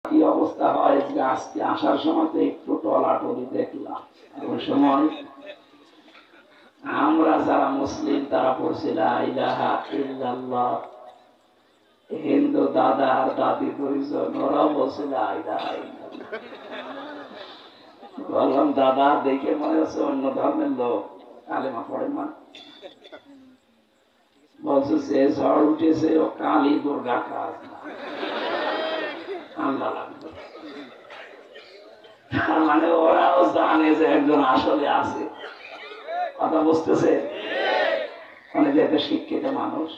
কি অবস্থা হয় যে আজকে আসার সময় তো একটু টলাটলি দেখলাম। ওই সময় আমরা যারা মুসলিম তারা পড়ছি লা ইলাহা ইল্লাল্লাহ, হিন্দু দাদা আর দাদি দুইজন ওরাও বলছে লা ইলাহা ইল্লাল্লাহ। বললাম দাদা দেখে মনে হচ্ছে অন্য ধর্মের লোক, কালেমা পড়ে না। বলছে সে ঝড় উঠেছে ও কালী দুর্গা কাজ না। ঠান্ডা লাগবে, মানে ওরাও জানে যে একজন আসলে আছে। কথা বুঝতেছে? মানে যে একটা শিক্ষিত মানুষ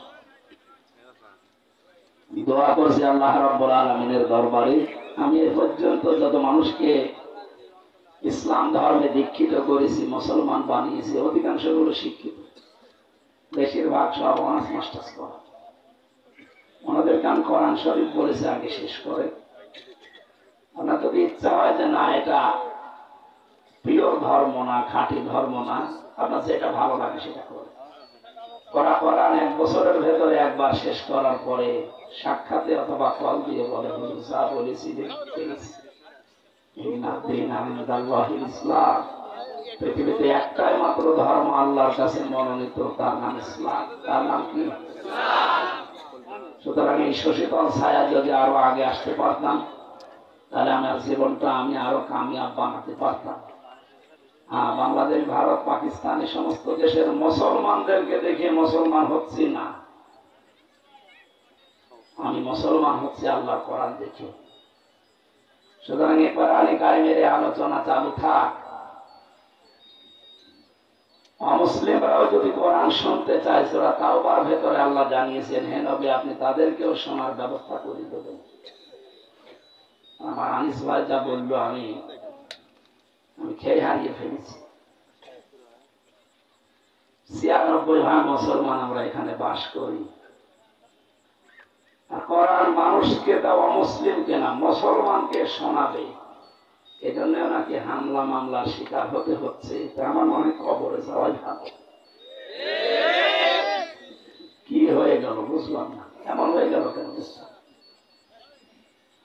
দোয়া করছে আল্লাহ রাব্বুল আলামিনের দরবারে, আমি এ পর্যন্ত যত মানুষকে ইসলাম ধর্মে দীক্ষিত করেছি, মুসলমান বানিয়েছি, অধিকাংশ গুলো শিক্ষিত, বেশিরভাগ সব অনার্স মাস্টার্স করা। ওনাদের কান কোরআন শরীফ বলেছে আগে শেষ করে। ওনার যদি ইচ্ছা হয় যে না এটা পিওর ধর্ম না, খাঁটি ধর্ম না, আপনার যেটা ভালো লাগে সেটা করে। কোরআন 1 বছরের ভেতরে একবার শেষ করার পরে সাক্ষাতে অথবা কল দিয়ে বলে হুজুর যা বলেছি ইসলাম। পৃথিবীতে একটাই মাত্র ধর্ম আল্লাহর কাছে মনোনীত, তার নাম ইসলাম। তার নাম কি? সুতরাং এই শশীতল ছায়া যদি আরো আগে আসতে পারতাম তাহলে আমার জীবনটা আমি আরো কামিয়াব বানাতে পারতাম। বাংলাদেশ, ভারত, পাকিস্তান এই সমস্ত দেশের মুসলমানদেরকে দেখে মুসলমান হচ্ছি না, আমি মুসলমান হচ্ছি আল্লাহর কোরআন দেখে। সুতরাং এই কোরআনে কারিমের আলোচনা চালু থাক। অমুসলিমরাও যদি কোরআন শুনতে চায়, সূরা তাওবার ভেতরে আল্লাহ জানিয়েছেন, হে নবী আপনি তাদেরকেও শোনার ব্যবস্থা করে দেবেন। আমার আনিস ভাই যা বললো আমি খেয়ে হারিয়ে ফেলেছি। ৯৬% মুসলমান আমরা এখানে বাস করি। কোরআন মানুষকে দেওয়া, মুসলিমকে না মুসলমানকে শোনাবে, এজন্য নাকি হামলা মামলার শিকার হতে হচ্ছে। আমার মনে কবরে যাওয়াই ভালো। কি হয়ে গেল বুঝলাম না, এমন হয়ে গেল কেন বুঝলাম।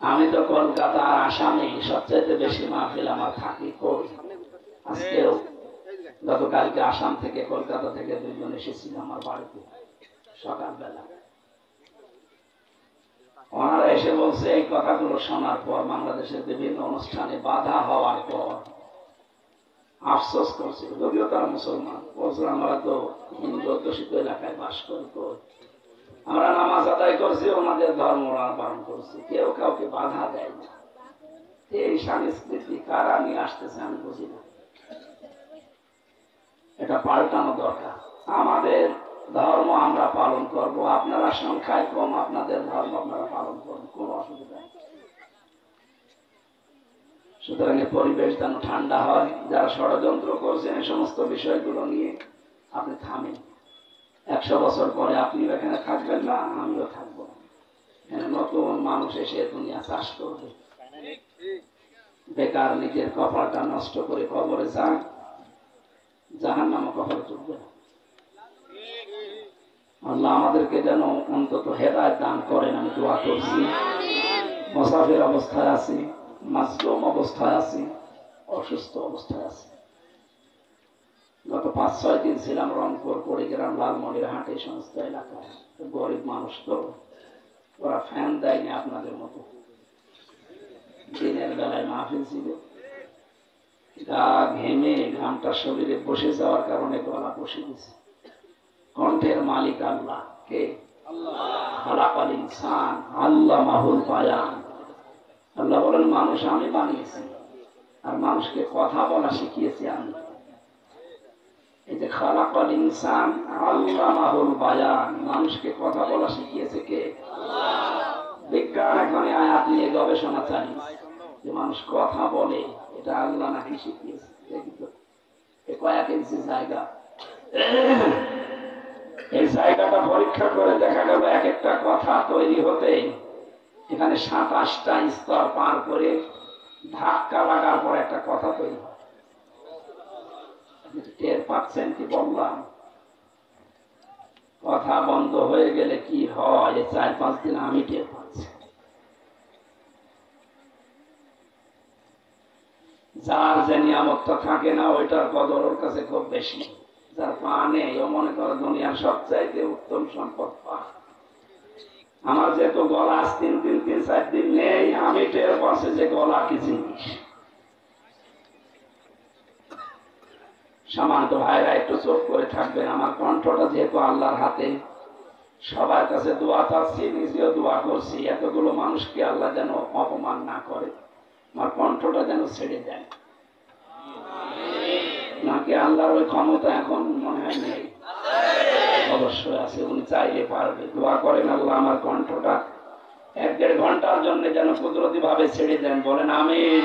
আমি তো কলকাতা আর আসামে সবচাইতে বেশি মাহফিল আমার থাকি করি। আজকেও গতকালকে আসাম থেকে কলকাতা থেকে 2 জন এসেছিল আমার বাড়িতে সকালবেলা। ওনারা এসে বলছে এই কথাগুলো শোনার পর, বাংলাদেশের বিভিন্ন অনুষ্ঠানে বাধা হওয়ার পর আফসোস করছিল, যদিও তারা মুসলমান। বলছে আমরা তো হিন্দু অধ্যুষিত এলাকায় বাস করি, আমরা নামাজ আদায় করছি, ওনাদের ধর্ম পালন করছি, কেউ কাউকে বাধা দেয় না। এই সংস্কৃতি কারা নিয়ে আসতেছে আমি বুঝি না। এটা পাল্টানো দরকার। আমাদের ধর্ম আমরা পালন করব, আপনারা সংখ্যায় কম, আপনাদের ধর্ম আপনারা পালন করবেন, কোনো অসুবিধা নেই। সুতরাং পরিবেশ যেন ঠান্ডা হয়। যারা ষড়যন্ত্র করছেন এই সমস্ত বিষয়গুলো নিয়ে আপনি থামেন। 100 বছর পরে আপনি এখানে থাকবেন না, আমিও থাকবো না। নতুন মানুষ এসে দুনিয়া চাষ করবে। বেকার নিজের কপালটা নষ্ট করে কবরে যান, জাহান্নামে কপালে চলবে না। আল্লাহ আমাদেরকে যেন অন্তত হেদায়েত দান করেন, আমি দোয়া করছি। মুসাফির অবস্থায় আছি, মাজলুম অবস্থায় আছি, অসুস্থ অবস্থায় আছি। গত 5-6 দিন ছিলাম রংপুর, কুড়িগ্রাম, লালমনিরহাট এই সমস্ত এলাকায়। গরিব মানুষ তো, ওরা ফ্যান দেয়নি আপনাদের মতো। দিনের বেলায় মাহফিল ছিল, গা ঘেমে ঘামটা শরীরে বসে যাওয়ার কারণে গলা বসে গেছে। কণ্ঠের মালিক আল্লাহ। কে? খালাকাল ইনসান আল্লামাহুল বায়ান। আল্লাহ বলেন মানুষ আমি বানিয়েছি, আর মানুষকে কথা বলা শিখিয়েছি আমি। এই যে খালাকাল ইনসান আল্লামাহুল বায়ান, মানুষকে কথা বলা শিখিয়েছে কে? বিজ্ঞান এখন আয়াত নিয়ে গবেষণা চালিয়েছে যে মানুষ কথা বলে, এটা আল্লাহ নাকি শিখিয়েছে। কয়েক ইঞ্চি জায়গা, এই জায়গাটা পরীক্ষা করে দেখা গেল এক একটা কথা তৈরি হতে এখানে 27টা স্তর পার করে ধাক্কা লাগার পর একটা কথা তৈরি হয়। টের পাচ্ছেন কি বললাম? কথা বন্ধ হয়ে গেলে কি হয় 4-5 দিন আমি টের পাচ্ছি। যার যে নিয়ামতটা থাকে না ওইটার কদর ওর কাছে খুব বেশি। যার পা নেই ও মনে করে দুনিয়ার সবচাইতে উত্তম সম্পদ পা। আমার যেহেতু গলা আজ 3 দিন 4 দিন নেই, আমি টের পাচ্ছি যে গলা কি জিনিস। সামান্য ভাইরা একটু চোখ করে থাকবেন, আমার কণ্ঠটা যেহেতু আল্লাহর হাতে, সবার কাছে দোয়া চাচ্ছি, নিজেও দোয়া করছি, এতগুলো মানুষকে আল্লাহ যেন অপমান না করে, আমার কণ্ঠটা যেন ছেড়ে দেয়। নাকি আল্লাহর ওই ক্ষমতা এখন মনে হয় নেই? অবশ্যই আছে, উনি চাইলে পারবে। দোয়া করেন আল্লাহ আমার কণ্ঠটা 1-1.5 ঘন্টার জন্য যেন কুদরতি ভাবে ছেড়ে দেন, বলেন আমিন।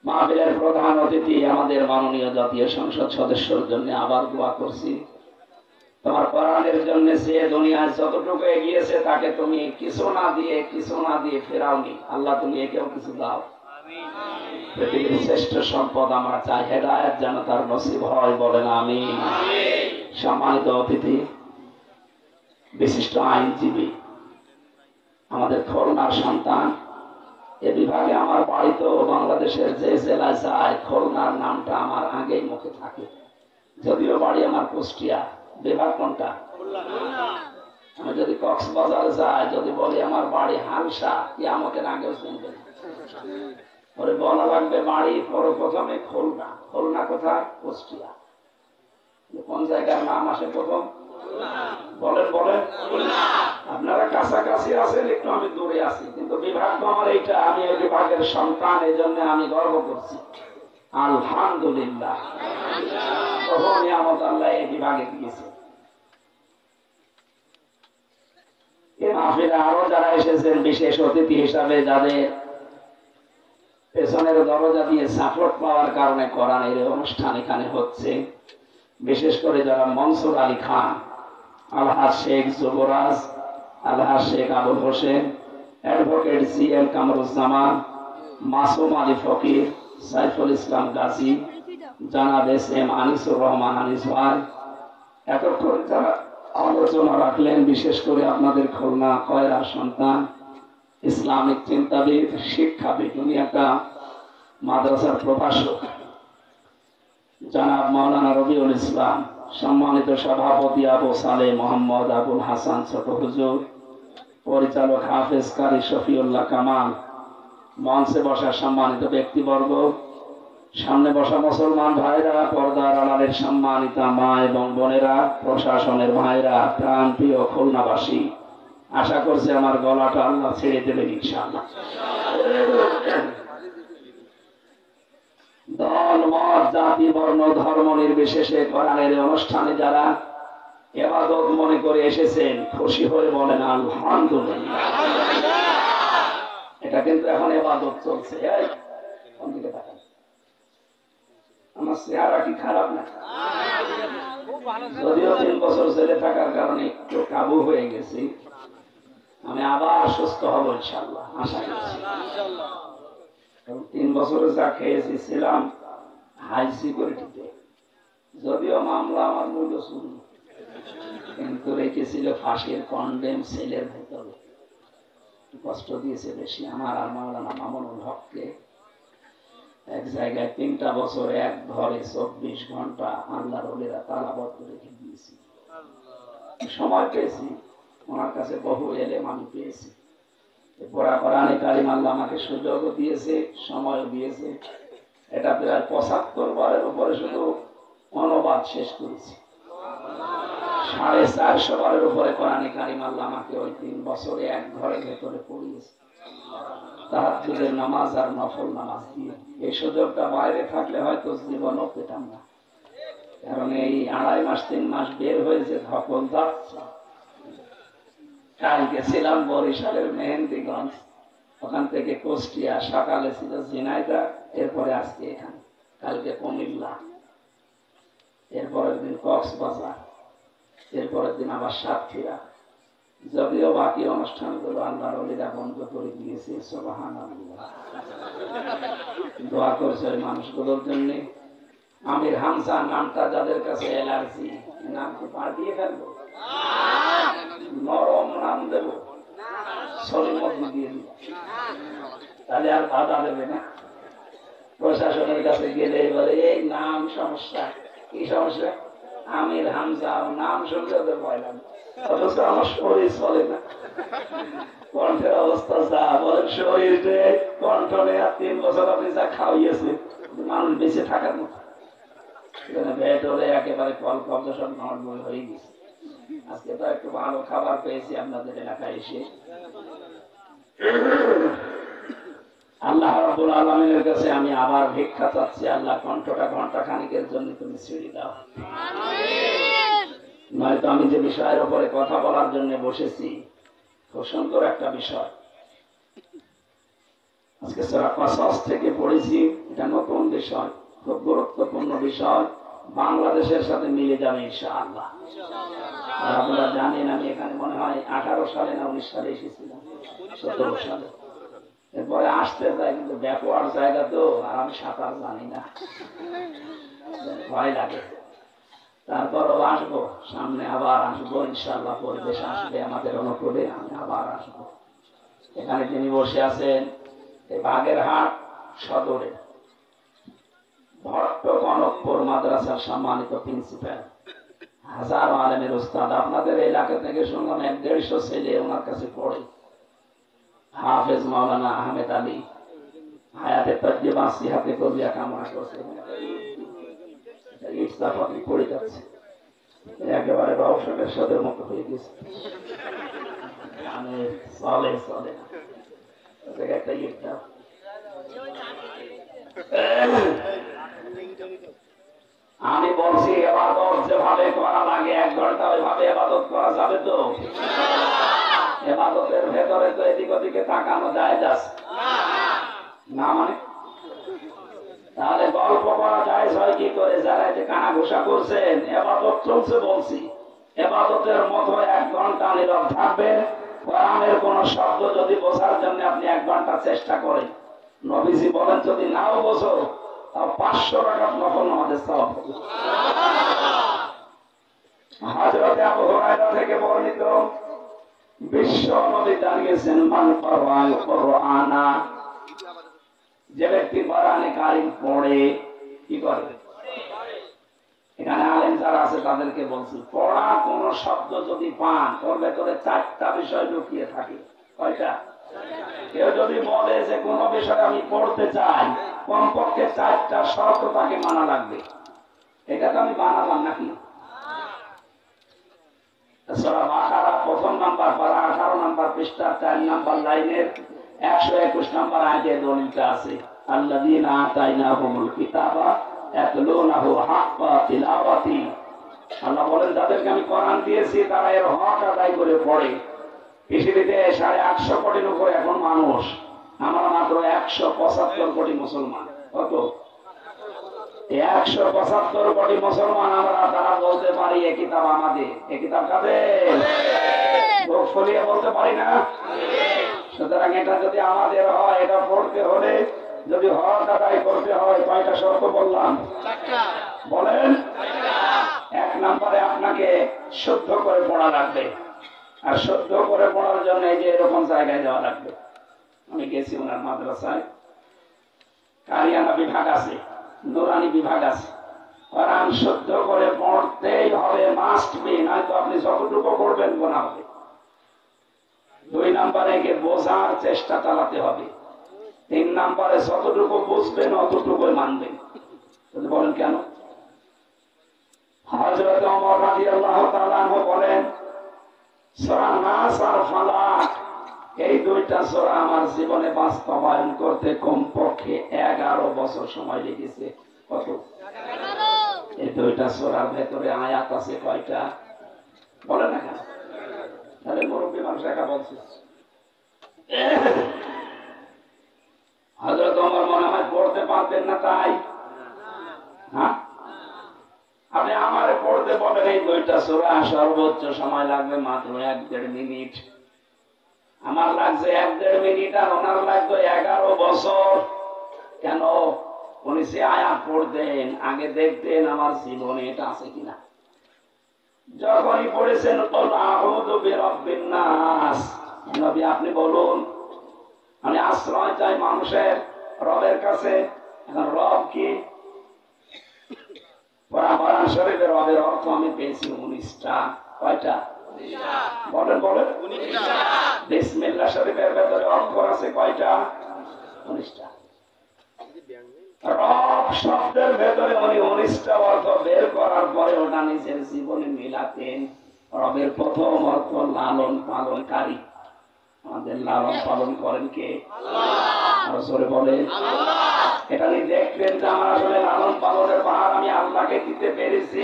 মাহফিলের প্রধান অতিথি আমাদের মাননীয় জাতীয় সংসদ সদস্যর জন্য আবার দোয়া করছি। তোমার কোরআনের জন্য সে দুনিয়ায় যতটুকু এগিয়েছে তাকে তুমি কিছু না দিয়ে ফেরাওনি। আল্লাহ তুমি একেও কিছু দাও। পৃথিবীর শ্রেষ্ঠ সম্পদ আমরা চাই, হেদায়েত যেন তার নসিব হয়, বলেন আমিন। সম্মানিত অতিথি, বিশিষ্ট আইনজীবী, আমাদের খুলনার সন্তান, এ বিভাগে আমার বাড়ি তো বাংলাদেশের যে জেলায় যায় খুলনার নামটা আমার আগেই মুখে থাকে, যদিও বাড়ি আমার কুষ্টিয়া। বিভাগ কোনটা? আমি যদি কক্সবাজার যাই, যদি বলি আমার বাড়ি হালসা, কি আমাকে আগেও চিনবে? ওরে বলা লাগবে বাড়ি প্রথমে খুলনা। খুলনা কোথায়? কুষ্টিয়া। কোন জায়গার নাম আসে প্রথম? বলেন। আপনারা কাছাকাছি আছেন, একটু আমি দূরে আছি, কিন্তু বিভাগ তো আমার এইটা। আমি এই বিভাগের সন্তান, এই জন্য আমি গর্ব করছি। আলহামদুলিল্লাহ, বহু নিয়ামত আল্লাহ এই বিভাগে দিয়েছে। এই মাহফিলে আরো যারা এসেছেন বিশেষ অতিথি হিসাবে, যাদের পেছনের দরজা দিয়ে সাপোর্ট পাওয়ার কারণে কোরআনের অনুষ্ঠান এখানে হচ্ছে, বিশেষ করে যারা মনসুর আলী খান, আলহাজ শেখ যুবরাজ, আলহাজ শেখ আবুল হোসেন, অ্যাডভোকেট CM কামরুজ্জামান, মাসুম আলী ফকির, সাইফুল ইসলাম গাজী, জানাব SM আনিসুর রহমান আনিস ভাই, এতক্ষণ যারা আলোচনা রাখলেন, বিশেষ করে আপনাদের খুলনা কয়রার সন্তান, ইসলামিক চিন্তাবিদ, শিক্ষাবিদ, উনি একটা মাদ্রাসার প্রভাষক, জানাব মাওলানা রবিউল ইসলাম, সম্মানিত সভাপতি আবু সালে মোহাম্মদ আবুল হাসান ছোট হুজুর, পরিচালক হাফেজ কারি শফিউল্লাহ কামাল, মঞ্চে বসা সম্মানিত ব্যক্তিবর্গ, সামনে বসা মুসলমান ভাইরা, পর্দার আড়ালের সম্মানিতা মা এবং বোনেরা, প্রশাসনের ভাইরা, প্রাণ প্রিয় খুলনাবাসী, আশা করছি আমার গলাটা আল্লাহ ছেড়ে দেবেন ইনশাআল্লাহ। দল মত জাতি বর্ণ ধর্ম নির্বিশেষে কোরআনের অনুষ্ঠানে যারা ইবাদত মনে করে এসেছেন, খুশি হয়ে বলেন আলহামদুলিল্লাহ। এটা কিন্তু এখন ইবাদত চলছে। আমার চেহারা কি খারাপ না? যদিও 3 বছর জেলে থাকার কারণে একটু কাবু হয়ে গেছি, আমি আবার সুস্থ হব ইনশাআল্লাহ, আশা করছি। 3 বছরে যা খেয়েছি, ছিলাম হাই সিকিউরিটিতে, যদিও মামলা আমার মূল্য শুরু, কিন্তু রেখেছিল ফাঁসির কন্ডেম সেলের ভেতরে। কষ্ট দিয়েছে বেশি আমার আর মাওলানা মামুনুল হককে। এক জায়গায় 3টা বছর এক ঘরে 24 ঘন্টা আল্লাহর ওলিরা তালাবদ্ধ রেখে দিয়েছি। সময় পেয়েছি, ওনার কাছে বহু এলেম আমি পেয়েছি। পড়া কোরআনে কারিম আল্লাহ আমাকে সুযোগও দিয়েছে, সময়ও দিয়েছে। এটা প্রায় 75 বারের উপরে শুধু অনুবাদ শেষ করেছি। 450 বারের উপরে কোরআনে কারিম আল্লাহ আমাকে ওই 3 বছরে এক ঘরের ভেতরে পড়িয়েছে, তাহাজ্জুদের নামাজ আর নফল নামাজ দিয়ে। এই সুযোগটা বাইরে থাকলে হয়তো জীবনও পেতাম না, কারণ এই 2.5 মাস 3 মাস বের হয়েছে, ধকল যাচ্ছে। কালকে ছিলাম বরিশালের মেহেন্দিগঞ্জ, ওখান থেকে কুষ্টিয়া, সকালে ছিল ঝিনাইদহ, এরপরে আজকে এখানে, কালকে কুমিল্লা, এরপরের দিন কক্সবাজার, এরপরের দিন আবার সাতক্ষীরা। যদিও বাকি অনুষ্ঠানগুলো আল্লাহর ওলিরা বন্ধ করে দিয়েছে, সুবহানাল্লাহ। দোয়া করছে ওই মানুষগুলোর জন্য। আমির হামজা নামটা যাদের কাছে অ্যালার্জি, নাম কি পাল্টিয়ে ফেলবো? নরম নাম দেব, সলিম মসজিদ দিয়ে দিল, তাহলে আর বাধা দেবে না। প্রশাসনের কাছে গেলে বলে এই নাম সমস্যা, কি সমস্যা? আমির হামজা নাম শুনলে ওদের ভয় লাগে, অথচ আমার শরীর চলে না। কণ্ঠের অবস্থা যা বলেন, শরীরে কণ্ঠ নেই, আর 3 বছর আপনি যা খাওয়াইয়েছে মানুষ বেঁচে থাকার মতো। ভেট হলে একেবারে কল কব্জা সব নড়বড় হয়ে গেছে। আজকে তো একটু ভালো খাবার পেয়েছি আপনাদের এলাকায় এসে। আল্লাহ রাব্বুল আলামিনের কাছে আমি আবার ভিক্ষা চাচ্ছি, আল্লাহ কণ্ঠটা ঘন্টা খানিকের জন্য তুমি ছেড়ে দাও। নয়তো আমি যে বিষয়ের উপরে কথা বলার জন্য বসেছি, খুব সুন্দর একটা বিষয়। আজকে সূরা কসস থেকে পড়েছি, এটা নতুন বিষয়, খুব গুরুত্বপূর্ণ বিষয়, বাংলাদেশের সাথে মিলে যাবে ইনশাআল্লাহ। আর আপনারা জানেন আমি এখানে মনে হয় 18 সালে না 19 সালে এসেছিলাম, 17 সালে। এরপরে আসতে চাই, কিন্তু ব্যাকওয়ার্ড জায়গা তো, আর আমি সাঁতার জানি না, ভয় লাগে। তারপরও আসবো, সামনে আবার আসবো ইনশাআল্লাহ। পরিবেশ আসবে আমাদের অনুকূলে, আমি আবার আসবো। এখানে যিনি বসে আছেন এই বাগেরহাট সদরে ভট্ট কনকপুর মাদ্রাসার সম্মানিত প্রিন্সিপাল, হাজারো আলেমের উস্তাদ। আপনাদের এলাকা থেকে শুনলাম 150 ছেলে ওনার কাছে পড়ে। হাফেজ মাওলানা আহমেদ আলী হায়াতে তজ্জেবা সিহাতে কবিয়া কামনা করছে, ইটসাফাতি পড়ে যাচ্ছে, একেবারে রওশনের সাথে মতো হয়ে গেছে। আমি চলে চলে একটা ইট দাও। আমি বলছি এবাদত যেভাবে করা লাগে 1 ঘন্টা ওইভাবে এবাদত করা যাবে তো? এবাদতের ভেতরে তো এদিক ওদিকে তাকানো যায় যাচ্ছে না, মানে তাহলে গল্প করা যায় হয় কি করে? যারা যে কানা ঘোষা করছেন, এবাদত চলছে বলছি, এবাদতের মতো 1 ঘন্টা নীরব থাকবেন। কোরআনের কোন শব্দ যদি বোঝার জন্য আপনি 1 ঘন্টা চেষ্টা করেন, নবীজি বলেন যদি নাও বোঝো তাও 500 টাকা নফল নামাজের সওয়াব হবে। হযরত আবু হুরায়রা থেকে বর্ণিত, বিশ্ব নবী জানিয়েছেন মান কারাআল কুরআনা, যে ব্যক্তি কোরআনে কারীম পড়ে, কি করে? এখানে আলেম যারা আছে তাদেরকে বলছি, পড়া কোন শব্দ যদি পান, ওর ভেতরে 4টা বিষয় লুকিয়ে থাকে। কয়টা? কেউ যদি বলে যে কোন বিষয় আমি পড়তে চাই, কমপক্ষে 4টা শর্ত তাকে মানা লাগবে। এটা তো আমি বানালাম নাকি? সূরা বাকারা 1ম নাম্বার পারা 18 নাম্বার পৃষ্ঠা 4 নাম্বার লাইনের 121 নাম্বার আয়াতে দলিলটা আছে, আল্লাযীনা আতাইনাহুমুল কিতাবা ইয়াতলুনাহু হাক্কা তিলাওয়াতি। আল্লাহ বলেন যাদেরকে আমি কোরআন দিয়েছি তারা এর হক আদায় করে পড়ে। পৃথিবীতে 850 কোটির উপরে এখন মানুষ, আমরা মাত্র 175 কোটি মুসলমান। কত? 175 কোটি মুসলমান আমরা, তারা বলতে পারি এ কিতাব আমাদের। এ কিতাব কাদের? মুখ ফুলিয়ে বলতে পারি না? সুতরাং এটা যদি আমাদের হয়, এটা পড়তে হলে যদি হক আদায় করতে হয়, কয়টা শর্ত বললাম? 4টা। বলেন। 1 নম্বরে আপনাকে শুদ্ধ করে পড়া লাগবে, আর শুদ্ধ করে পড়ার জন্য এই যে এরকম জায়গায় যাওয়া লাগবে। আমি গেছি ওনার মাদ্রাসায়, কারিয়ানা বিভাগ আছে, নুরানি বিভাগ আছে। কোরআন শুদ্ধ করে পড়তেই হবে, মাস্ট বি, নয়তো আপনি যতটুকু পড়বেন গোনা হবে। 2 নম্বরে একে বোঝার চেষ্টা চালাতে হবে। 3 নম্বরে যতটুকু বুঝবেন অতটুকুই মানবেন। বলেন কেন? হযরত ওমর রাদিয়াল্লাহু তাআলা আনহু বলেন, সূরা নাস আর ফালাক, এই 2টা সূরা আমার জীবনে বাস্তবায়ন করতে কমপক্ষে 11 বছর সময় লেগেছে। কত? 11। এই 2টা সূরার ভেতরে আয়াত আছে কয়টা? বলেন না কেন? তাহলে মুরব্বী মানুষ একা বলছে। হযরত ওমর মনে হয় পড়তে পারতেন না তাই? হ্যাঁ, আপনি আমারে পড়তে বলেন এই 2টা সূরা, সর্বোচ্চ সময় লাগবে মাত্র 1-1.5 মিনিট। আমার লাগছে 1-1.5 মিনিট, আর ওনার লাগবে 11 বছর। কেন? উনি সে আয়াত পড়তেন, আগে দেখতেন আমার জীবনে এটা আছে কিনা। যখনই পড়েছেন কুল আউযু বিরাব্বিন নাস, নবী আপনি বলুন, আমি আশ্রয় চাই মানুষের রবের কাছে। এখন রব কি? কোরআন শরীফের রবের অর্থ আমি পেয়েছি 19টা। কয়টা? বলেন বলেন। বিসমিল্লাহ শরীফের ভেতরে অক্ষর আছে কয়টা? 19টা। রব শব্দের ভেতরে উনি 19টা অর্থ বের করার পরে ওটা নিজের জীবনে মিলাতেন। রবের প্রথম অর্থ লালন পালনকারী। আমাদের লালন পালন করেন কে? আল্লাহ। বলেন এটা নিয়ে দেখবেন যে আমার আসলে লালন পালনের ভার আমি আল্লাহকে দিতে পেরেছি,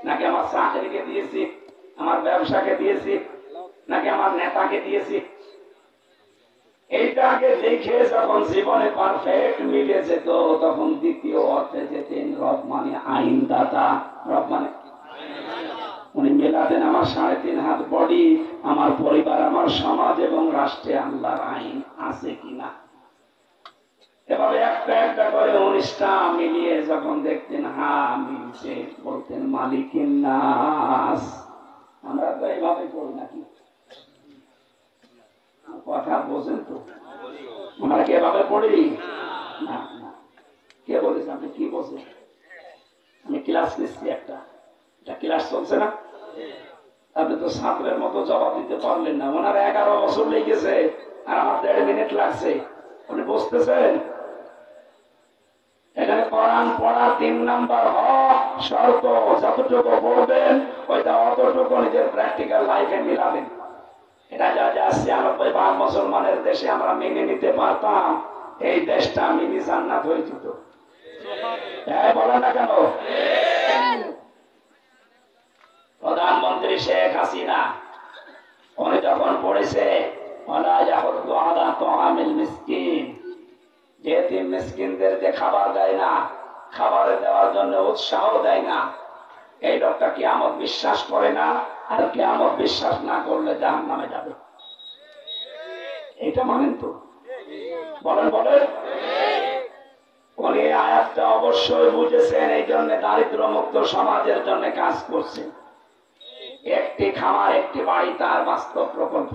নাকি আমার চাকরিকে দিয়েছি, আমার ব্যবসাকে দিয়েছি, নাকি আমার নেতাকে দিয়েছি। এইটাকে দেখে যখন জীবনে পারফেক্ট মিলে যেত, তখন দ্বিতীয় অর্থে যেতেন রব মানে আইনদাতা। রব মানে উনি মেলাতেন আমার 3.5 হাত বডি, আমার পরিবার, আমার সমাজ এবং রাষ্ট্রে আল্লাহর আইন আছে কিনা। এভাবে একটা একটা করে 19টা মিলিয়ে যখন দেখতেন হ্যাঁ মিলছে, বলতেন মালিকিন নাস। আমরা তো এইভাবে করি নাকি? কথা বোঝেন তো? আমরা কি এভাবে পড়ি না? কে বলেছে? আপনি কি বলছেন? আমি ক্লাস নিচ্ছি, একটা ক্লাস চলছে না। আপনি তো ছাত্রের মতো জবাব দিতে পারলেন না। ওনার 11 বছর লেগেছে আর আমার 1.5 মিনিট লাগছে। আপনি বুঝতেছেন? এখানে কোরআন পড়া 3 নাম্বার হক শর্ত। যতটুকু পড়বেন ওইটা অতটুকু নিজের প্র্যাকটিক্যাল লাইফে মিলাবেন। এটা যা যা 96 মুসলমানের দেশে আমরা মেনে নিতে পারতাম, এই দেশটা মিনি জান্নাত হয়ে যেত। বলেন না কেন? প্রধানমন্ত্রী শেখ হাসিনা উনি যখন পড়েছে মিসকিনদের যে খাবার দেয় না, খাবারে দেওয়ার জন্য উৎসাহ দেয় না, এই লোকটা কিয়ামত বিশ্বাস করে না, আর কিয়ামত বিশ্বাস না করলে জাহান্নামে যাবে। এটা মানেন তো? বলেন বলেন। উনি আয়াতটা অবশ্যই বুঝেছেন, এই জন্য দারিদ্র মুক্ত সমাজের জন্য কাজ করছেন। একটি খামার একটি বাড়ি তার বাস্তব প্রকল্প।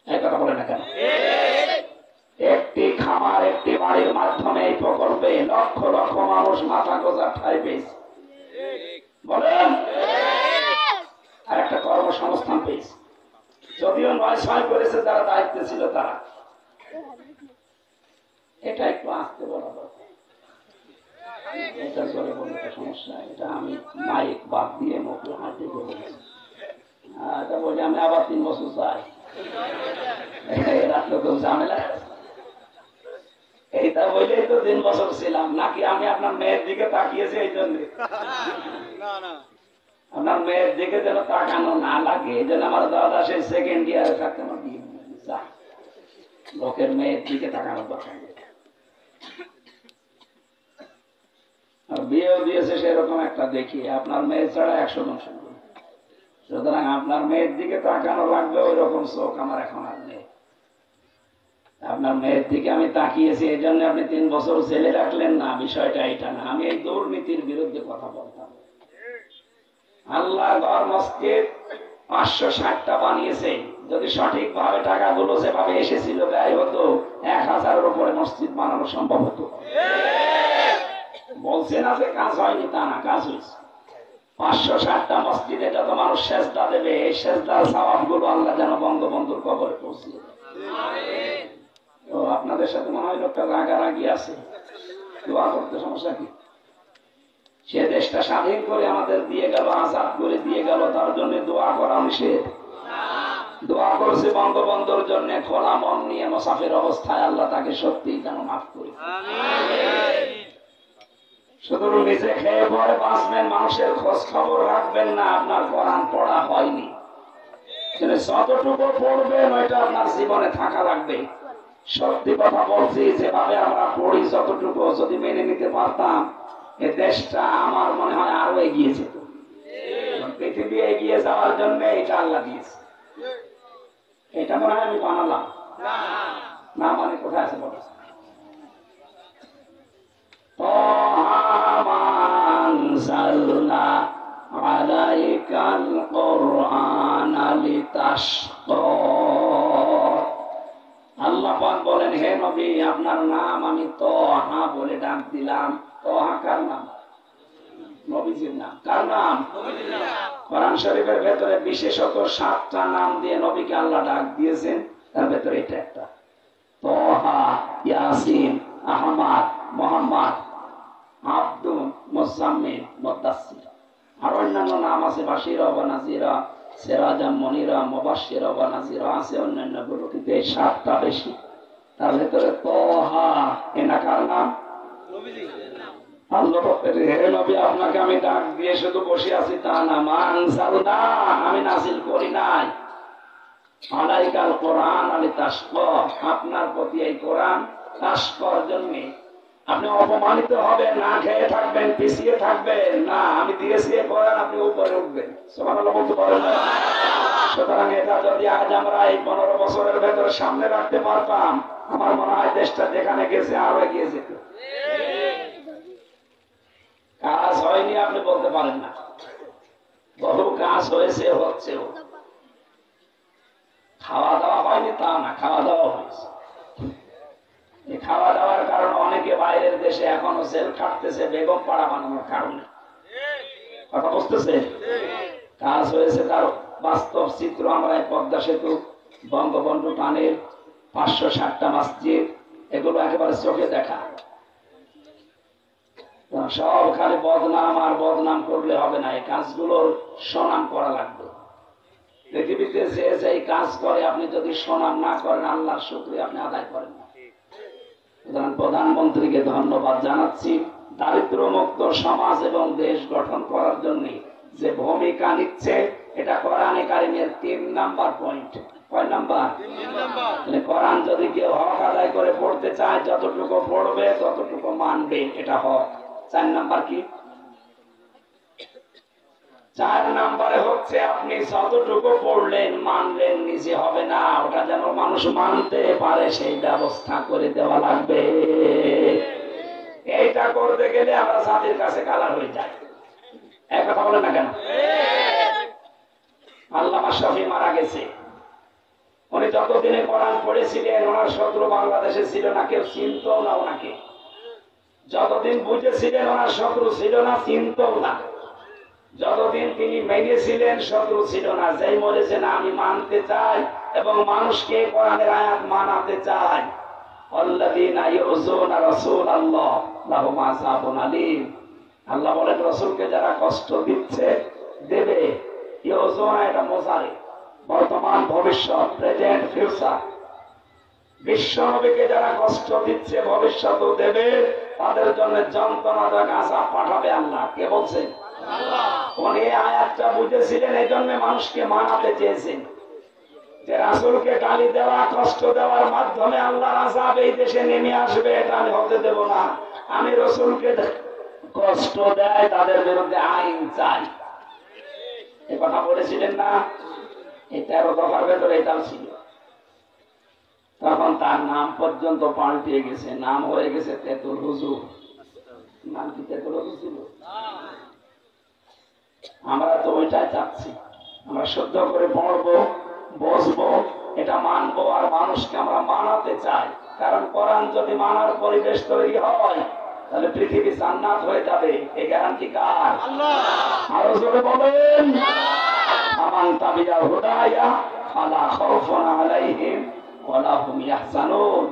এই কথা বলে না কেন? একটি খামার একটি বাড়ির মাধ্যমে এই প্রকল্পে লক্ষ লক্ষ মানুষ মাথা গোঁজার ঠাঁই পেয়েছে। বলেন। আর একটা কর্মসংস্থান পেয়েছে, যদিও 9-6 করেছে যারা দায়িত্বে ছিল তারা। এটা একটু আসতে বলা দরকার। এটা জোরে বললে তো সমস্যা। এটা আমি মাইক বাদ দিয়ে মুখে হাঁটতে বলেছি। এটা বলি আমি আবার 3 বছর যাই, এরা তো কেউ ঝামেলা। এইটা বলেই তো 3 বছর ছিলাম। নাকি আমি আপনার মেয়ের দিকে তাকিয়েছি এই জন্য? আপনার মেয়ের দিকে যেন তাকানো না লাগে, এই জন্য আমার দাদা সেই 2nd ইয়ারে থাকতে আমার বিয়ে যা লোকের মেয়ের দিকে তাকানো দরকার। আর বিয়েও দিয়েছে সেরকম একটা দেখি, আপনার মেয়ে ছাড়া 100 জন শুনবে। সুতরাং আপনার মেয়ের দিকে তাকানো লাগবে, ওই রকম চোখ আমার এখন আর নেই। আপনার মেয়ের দিকে আমি তাকিয়েছি এই জন্য আপনি 3 বছর জেলে রাখলেন না, বিষয়টা এটা না। আমি এই দুর্নীতির বিরুদ্ধে কথা বলতাম। আল্লাহ ঘর মসজিদ 560টা বানিয়েছে, যদি সঠিকভাবে টাকাগুলো যেভাবে এসেছিল ব্যয় হতো 1000-এর উপরে মসজিদ বানানো সম্ভব হতো। বলছে না যে কাজ হয়নি, তা না, কাজ হয়েছে। 560টা মসজিদে যত মানুষ সেজদা দেবে, এই সেজদার সওয়াবগুলো আল্লাহ যেন বঙ্গবন্ধুর কবরে পৌঁছিয়ে দেয়। তো আপনাদের সাথে মনে হয় লোকটা রাগারাগি আছে, দোয়া করতে সমস্যা কি? সে দেশটা স্বাধীন করে আমাদের দিয়ে গেল, আজাদ করে দিয়ে গেল, তার জন্য দোয়া করা নিষেধ? দোয়া করছে বঙ্গবন্ধুর জন্য খোলা মন নিয়ে মুসাফির অবস্থায়, আল্লাহ তাকে সত্যিই যেন মাফ করে। শুধু নিজে খেয়ে পরে বাঁচবেন, মানুষের খোঁজ খবর রাখবেন না, আপনার কোরআন পড়া হয়নি। যতটুকু পড়বেন ওইটা আপনার জীবনে থাকা লাগবে। সত্যি কথা বলছি, যেভাবে আমরা পড়ি যতটুকু যদি মেনে নিতে পারতাম, এই দেশটা আমার মনে হয় আরো এগিয়ে যেত। পৃথিবী এগিয়ে যাওয়ার জন্য এটা আল্লাহ দিয়েছে। এটা মনে হয় আমি বানালাম না, মানে কোথায় আছে বলো? আলাইকাল কুরআন লিতাশকা। আল্লাহ পাক বলেন, হে নবী, আপনার নাম আমি তহা বলে ডাক দিলাম। তহা কার নাম? নবীজির নাম। কার নাম? কোরআন শরীফের ভেতরে বিশেষত 7টা নাম দিয়ে নবীকে আল্লাহ ডাক দিয়েছেন, তার ভেতরে এটা একটা। তহা, ইয়াসিন, আহমদ, মোহাম্মদ, আব্দুল, মুজাম্মিল, মুদাসসির। আর অন্যান্য নাম আছে, বাশিরা ওয়া নাযিরা, সিরাজাম মুনিরা, মুবাশশিরা ওয়া নাযিরা, আছে অন্যান্য গুলো, কিন্তু এই 7টা বেশি। তার ভেতরে তহা, এনা কার নাম? আল্লাহ বলেন, হে নবী, আপনাকে আমি ডাক দিয়ে শুধু বসে আছি তা না, মা আনজালনা, আমি নাযিল করি নাই আলাইকাল কুরআন লিতাশকা, আপনার প্রতি এই কোরআন তাশকার জন্য। আপনি অপমানিত হবেন, না খেয়ে থাকবেন, পিছিয়ে থাকবেন না, আমি দিয়েছি এই কোরআন, আপনি উপরে উঠবেন। সুবহানাল্লাহ বলতে পারেন না? সুতরাং এটা যদি আজ আমরা এই 15 বছরের ভেতরে সামনে রাখতে পারতাম, আমার মনে হয় দেশটা যেখানে গেছে আরো এগিয়ে যেত। কাজ হয়নি আপনি বলতে পারেন না, বহু কাজ হয়েছে, হচ্ছেও। খাওয়া দাওয়া হয়নি তা না, খাওয়া দাওয়া হয়েছে। এই খাওয়া দাওয়ার কারণে অনেকে বাইরের দেশে এখনো জেল খাটতেছে বেগম পাড়া বানানোর কারণে। কথা বুঝতেছে? কাজ হয়েছে, তার বাস্তব চিত্র আমরা পদ্মা সেতু, বঙ্গবন্ধু টানেল, 560টা মসজিদ, এগুলো একেবারে চোখে দেখা। সব খালি বদনাম আর বদনাম করলে হবে না, এই কাজগুলোর সুনাম করা লাগবে। পৃথিবীতে যে যে কাজ করে আপনি যদি সুনাম না করেন, আল্লাহর শুকরিয়া আপনি আদায় করেন না। সুতরাং প্রধানমন্ত্রীকে ধন্যবাদ জানাচ্ছি, দারিদ্র মুক্ত সমাজ এবং দেশ গঠন করার জন্য যে ভূমিকা নিচ্ছে, এটা কোরআনে কারিমের 3 নাম্বার পয়েন্ট। কয় নাম্বার? কোরআন যদি কেউ হক আদায় করে পড়তে চায়, যতটুকু পড়বে ততটুকু মানবে, এটা হক। 4 নাম্বার কি? 4 নাম্বারে হচ্ছে আপনি যতটুকু পড়লেন, মানলেন, নিজে হবে না, ওটা যেন মানুষ মানতে পারে সেই ব্যবস্থা করে দেওয়া লাগবে। এইটা করতে গেলে আমরা জাতির কাছে কালার হয়ে যাই। এক কথা বলেন না কেন? আল্লামা শফি মারা গেছে, উনি যতদিনে কোরআন পড়েছিলেন, ওনার শত্রু বাংলাদেশে ছিল না, কেউ চিনতও না ওনাকে। যতদিন বুঝেছিলেন, ওনার শত্রু ছিল না, চিনতও না। যতদিন তিনি মেনেছিলেন, শত্রু ছিল না। যেই বলেছেন আমি মানতে চাই এবং মানুষকে কোরআনের আয়াত মানাতে চাই, আল্লাযীনা ইউযুনা রাসূলাল্লাহ লাহুম আযাবুন আলীম। আল্লাহ বলেন, রাসূলকে যারা কষ্ট দিচ্ছে, দেবে। ইউযুনা এটা মুজারি, বর্তমান, ভবিষ্যৎ, প্রেজেন্ট, ফিউচার। বিশ্ব নবীকে যারা কষ্ট দিচ্ছে, ভবিষ্যতেও দেবে, তাদের জন্য যন্ত্রণাদায়ক আযাব পাঠাবে আল্লাহ। কে বলছেন? উনি আয়াতটা বুঝেছিলেন, এই জন্য মানুষকে মানাতে চেয়েছেন যে রাসূলকে গালি দেওয়া, কষ্ট দেওয়ার মাধ্যমে আল্লাহর আযাব এই দেশে নেমে আসবে, এটা আমি হতে দেব না। আমি রাসূলকে কষ্ট দেয় তাদের বিরুদ্ধে আইন চাই, এই কথা বলেছিলেন না? এই 13 দফার ভেতরে এটাও ছিল। তখন তার নাম পর্যন্ত পাল্টে গেছে, নাম হয়ে গেছে তেতুল হুজুর। নাম কি তেতুল হুজুর ছিল? আমরা তো ওইটাই চাচ্ছি, আমরা শুদ্ধ করে পড়বো, বসবো, এটা মানবো, আর মানুষকে আমরা মানাতে চাই। কারণ কোরআন যদি মানার পরিবেশ তৈরি হয়, তাহলে পৃথিবী জান্নাত হয়ে যাবে। এই গ্যারান্টি কার? আরো জোরে বলেন, আমান তাবিয়া হুদায়া ফালা খাউফুন আলাইহিম ওয়ালা হুম ইয়াহজানুন।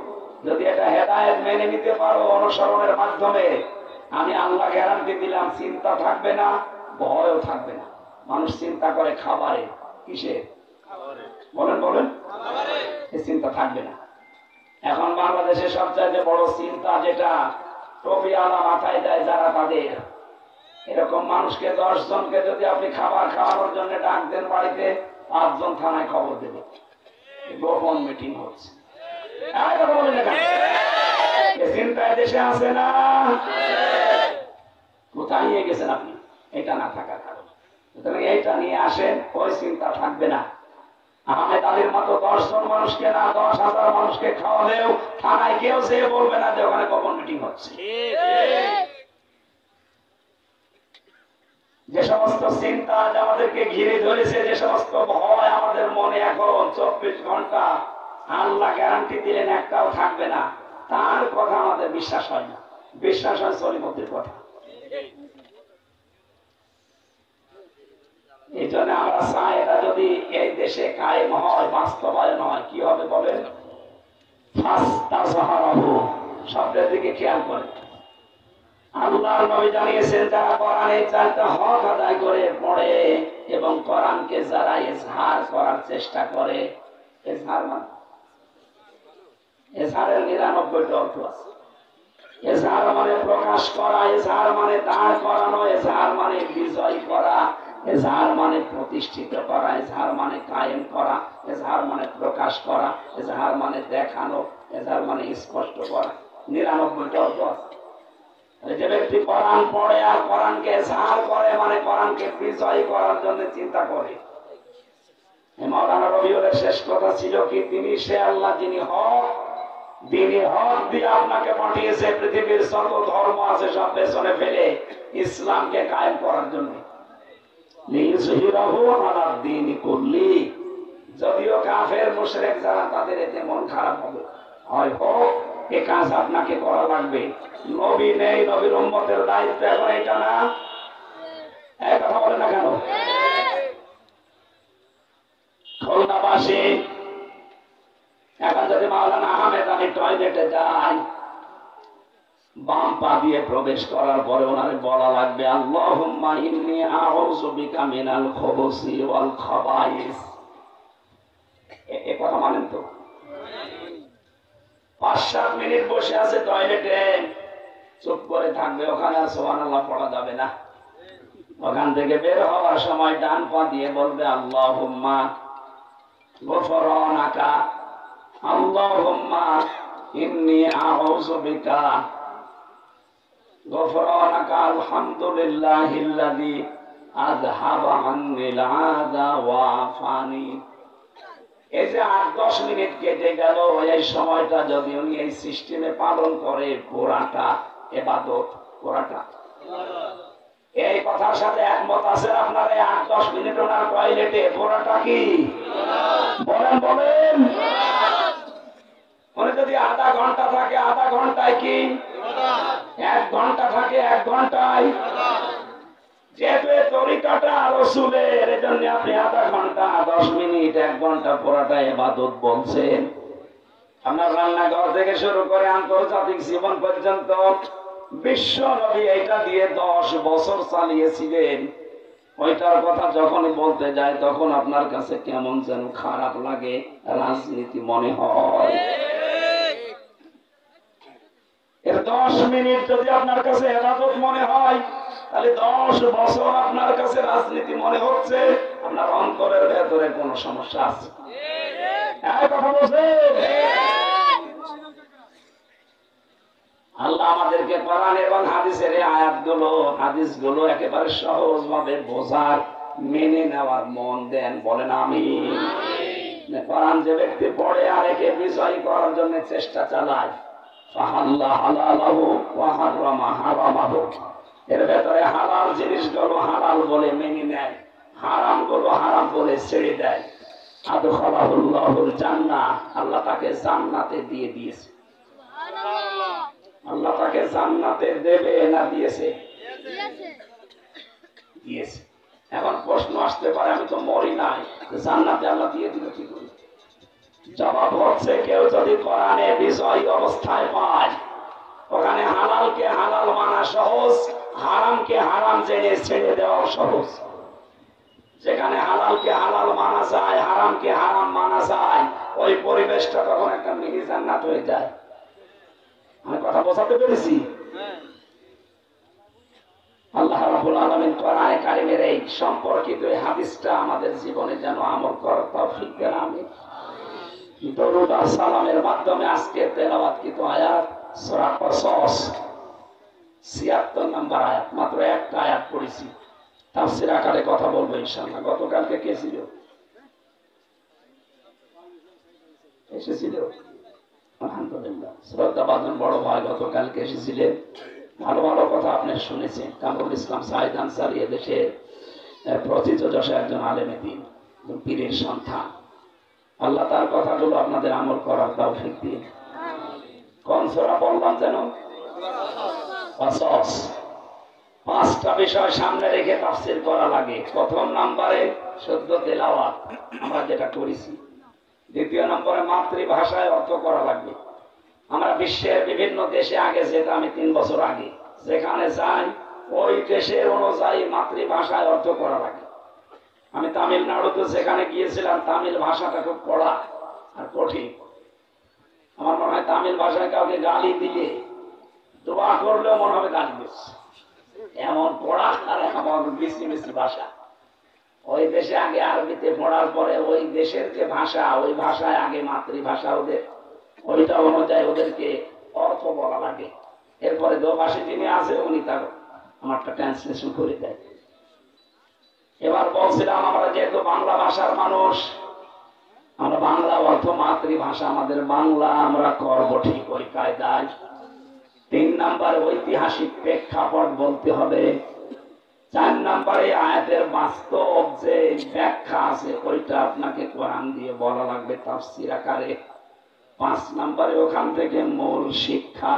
যদি এটা হেদায়েত মেনে নিতে পারো অনুসরণের মাধ্যমে, আমি আল্লাহ গ্যারান্টি দিলাম, চিন্তা থাকবে না, ভয়ও থাকবে না। মানুষ চিন্তা করে খাবারে, কিসে? বলেন বলেন, এই চিন্তা থাকবে না। এখন বাংলাদেশের সবচাইতে বড় চিন্তা যেটা টুপি আলা মাথায় দেয় যারা, তাদের। এরকম মানুষকে 10 জনকে যদি আপনি খাবার খাওয়ানোর জন্য ডাক দেন বাড়িতে, 5 জন থানায় খবর দেবে গোপন মিটিং হচ্ছে। চিন্তায় দেশে আছে না? কোথায় নিয়ে গেছেন আপনি এটা না থাকার কারণে? এইটা নিয়ে আসেন, ওই চিন্তা থাকবে না। আহমেদ আলীর মতো 10 জন মানুষকে না, 10,000 মানুষকে খাওয়ালেও থানায় কেউ সে বলবে না যে ওখানে গোপন মিটিং হচ্ছে। যে সমস্ত চিন্তা আমাদেরকে ঘিরে ধরেছে, যে সমস্ত ভয় আমাদের মনে এখন 24 ঘন্টা আল্লাহ গ্যারান্টি দিলেন একটাও থাকবে না, তার কথা আমাদের বিশ্বাস হয় না, বিশ্বাস হয় সলিমতের কথা। এই জন্য আমরা চাই এটা যদি এই দেশে কায়েম হয়, বাস্তবায়ন হয়, কি হবে বলেন? শব্দের দিকে খেয়াল করে আল্লাহর নবী জানিয়েছেন, যারা কোরআনের চারটা হক আদায় করে পড়ে এবং কোরআনকে যারা ইজহার করার চেষ্টা করে, এজহারের 99টা অর্থ আছে। এজহার মানে প্রকাশ করা, এজহার মানে দাঁড় করানো, এজহার মানে বিজয় করা, এজহার মানে প্রতিষ্ঠিত করা, এজহার মানে কায়েম করা, এজহার মানে প্রকাশ করা, এজহার মানে দেখানো, এজহার মানে স্পষ্ট করা। 99টা অর্থ আছে। যে ব্যক্তি কোরআন পড়ে আর কোরআনকে এজহার করে মানে কোরআনকে বিজয় করার জন্য চিন্তা করে। মাওলানা রবিউলের শেষ কথা ছিল কি, তিনি সে আল্লাহ যিনি হক, তিনি হক দিয়ে আপনাকে পাঠিয়েছে পৃথিবীর যত ধর্ম আছে সব পেছনে ফেলে ইসলামকে কায়েম করার জন্য। যদিও কাফের মুশরিক যারা, তাদের এতে মন খারাপ হবে, হয় হোক এ কাজ আপনাকে করা লাগবে। নবী নেই, নবীর উম্মতের দায়িত্ব এখন এটা না? এক কথা বলে না কেন? খুলনাবাসী এখন যদি মাওলানা আহমেদ আমি টয়লেটে যাই, বাম পা দিয়ে প্রবেশ করার পরে ওনারে বলা লাগবে আল্লাহুম্মা ইন্নী আউযু বিকা মিনাল খুবুসি ওয়াল খাবাইস। এ কথা মানেন তো? 5-7 মিনিট বসে আছে টয়লেটে, চুপ করে থাকবে, ওখানে সুবহানাল্লাহ পড়া যাবে না। ওখান থেকে বের হওয়ার সময় ডান পা দিয়ে বলবে আল্লাহুম্মা গফরানাকা, আল্লাহুম্মা ইন্নী আউযু বিকা গফরানাকা, আলহামদুলিল্লাহিল্লাযী আযহাবা আন্নিল আযা ওয়া আফানি। এই যে 8-10 মিনিট কেটে গেল, এই সময়টা যদি উনি এই সিস্টেমে পালন করে, পুরাটা ইবাদত, পুরাটা। এই কথার সাথে একমত আছেন আপনারা? 8-10 মিনিট ওনার টয়লেটে পুরাটা কি বলেন? বলেন। উনি যদি আধা ঘন্টা থাকে, আধা ঘন্টায় কি? 1 ঘন্টা থাকে, 1 ঘন্টায়। যেহেতু তরিকাটা রাসূলের, এজন্য আপনি আধা ঘন্টা, 10 মিনিট, 1 ঘন্টা পুরাটা ইবাদত বলছেন। আপনার রান্নাঘর থেকে শুরু করে আন্তর্জাতিক জীবন পর্যন্ত বিশ্ব নবী এটা দিয়ে 10 বছর চালিয়েছিলেন। ওইটার কথা যখনই বলতে যায় তখন আপনার কাছে কেমন যেন খারাপ লাগে, রাজনীতি মনে হয়। এর 10 মিনিট যদি আপনার কাছে ইবাদত মনে হয়, তাহলে 10 বছর আপনার কাছে রাজনীতি মনে হচ্ছে। আপনার অন্তরের ভেতরে কোনো সমস্যা আছে। কথা বলছেন? আল্লাহ আমাদেরকে কোরআন এবং হাদিসের আয়াতগুলো, হাদিসগুলো একেবারে সহজভাবে বোঝার, মেনে নেওয়ার মন দেন। বলেন আমিন। কোরআন যে ব্যক্তি পড়ে আর একে বিজয় করার জন্য চেষ্টা চালায়, ফাহাল্লা হালালাহু ওয়া হারামা হারামাহু, এর ভেতরে হালাল জিনিসগুলো হালাল বলে মেনে নেয়, হারাম গুলো হারাম বলে ছেড়ে দেয়, আদখালাহুল্লাহুল জান্নাহ, আল্লাহ তাকে জান্নাতে দিয়ে দিয়েছে। আল্লাহ তাকে জান্নাতে দেবে না দিয়েছে? দিয়েছে। এখন প্রশ্ন আসতে পারে, আমি তো মরি নাই, জান্নাতে আল্লাহ দিয়ে দিল কি করে? জবাব হচ্ছে, কেউ যদি কোরআনে বিজয় অবস্থায় পায়, ওখানে হালালকে হালাল মানা সহজ, হারামকে হারাম জেনে ছেড়ে দেওয়া সহজ। যেখানে হালালকে হালাল মানা যায়, হারামকে হারাম মানা যায়, ওই পরিবেশটা তখন একটা মিনি জান্নাত হয়ে যায়। আমি কথা বোঝাতে পেরেছি? আল্লাহ রাব্বুল আলামিন কোরআনে কারিমের এই সম্পর্কিত এই হাদিসটা আমাদের জীবনে যেন আমল করার তৌফিক দেন। আমিন। দরুদ আর সালামের মাধ্যমে আজকে তেলাওয়াতকৃত আয়াত সূরা কসস ৭৬ নম্বর আয়াত, মাত্র একটা আয়াত পড়েছি। তাফসীর আকারে কথা বলবো ইনশাআল্লাহ। গতকালকে কে ছিল? এসেছিল? আলহামদুলিল্লাহ। শ্রদ্ধাভাজন বড় ভাই গতকালকে এসেছিলেন। ভালো ভালো কথা আপনি শুনেছেন। কামরুল ইসলাম সাইদ আনসারী এদেশের প্রথিতযশা একজন আলেমে দ্বীন, পীরের সন্তান। আল্লাহ তার কথাগুলো আপনাদের আমল করার তৌফিক দিন। কোন সূরা বললাম যেন? কসস। 5টা বিষয় সামনে রেখে তাফসীর করা লাগে। প্রথম নম্বরে শুদ্ধ তেলাওয়াত, আমরা যেটা করেছি। দ্বিতীয় নম্বরে মাতৃভাষায় অর্থ করা লাগবে। আমরা বিশ্বের বিভিন্ন দেশে আগে যেতাম, আমি 3 বছর আগে যেখানে যাই ওই দেশের অনুযায়ী মাতৃভাষায় অর্থ করা লাগে। আমি তামিলনাড়ুতে যেখানে গিয়েছিলাম, তামিল ভাষাটা খুব কড়া আর কঠিন। আমার মনে হয় তামিল ভাষায় কাউকে গালি দিলে দোয়া করলেও মনে হবে গালি দিচ্ছে, এমন পড়া আর এমন মিষ্টি মিষ্টি ভাষা। ওই দেশে আগে আরবিতে পড়ার পরে ওই দেশের যে ভাষা, ওই ভাষায় আগে মাতৃভাষা ওদের, ওইটা অনুযায়ী ওদেরকে অর্থ বলা লাগে। এরপরে দোভাষী যিনি আছে উনি তার আমারটা ট্রান্সলেশন করে দেয়। এবার বলছিলাম আমরা যেহেতু বাংলা ভাষার মানুষ, আমরা বাংলা অর্থ মাতৃভাষা আমাদের বাংলা, আমরা করব ঠিক ওই কায়দায়। 3 নম্বরে ঐতিহাসিক প্রেক্ষাপট বলতে হবে। 4 নম্বরে আয়াতের বাস্তব যে ব্যাখ্যা আছে ওইটা আপনাকে কোরআন দিয়ে বলা লাগবে তাফসীর আকারে। 5 নম্বরে ওখান থেকে মূল শিক্ষা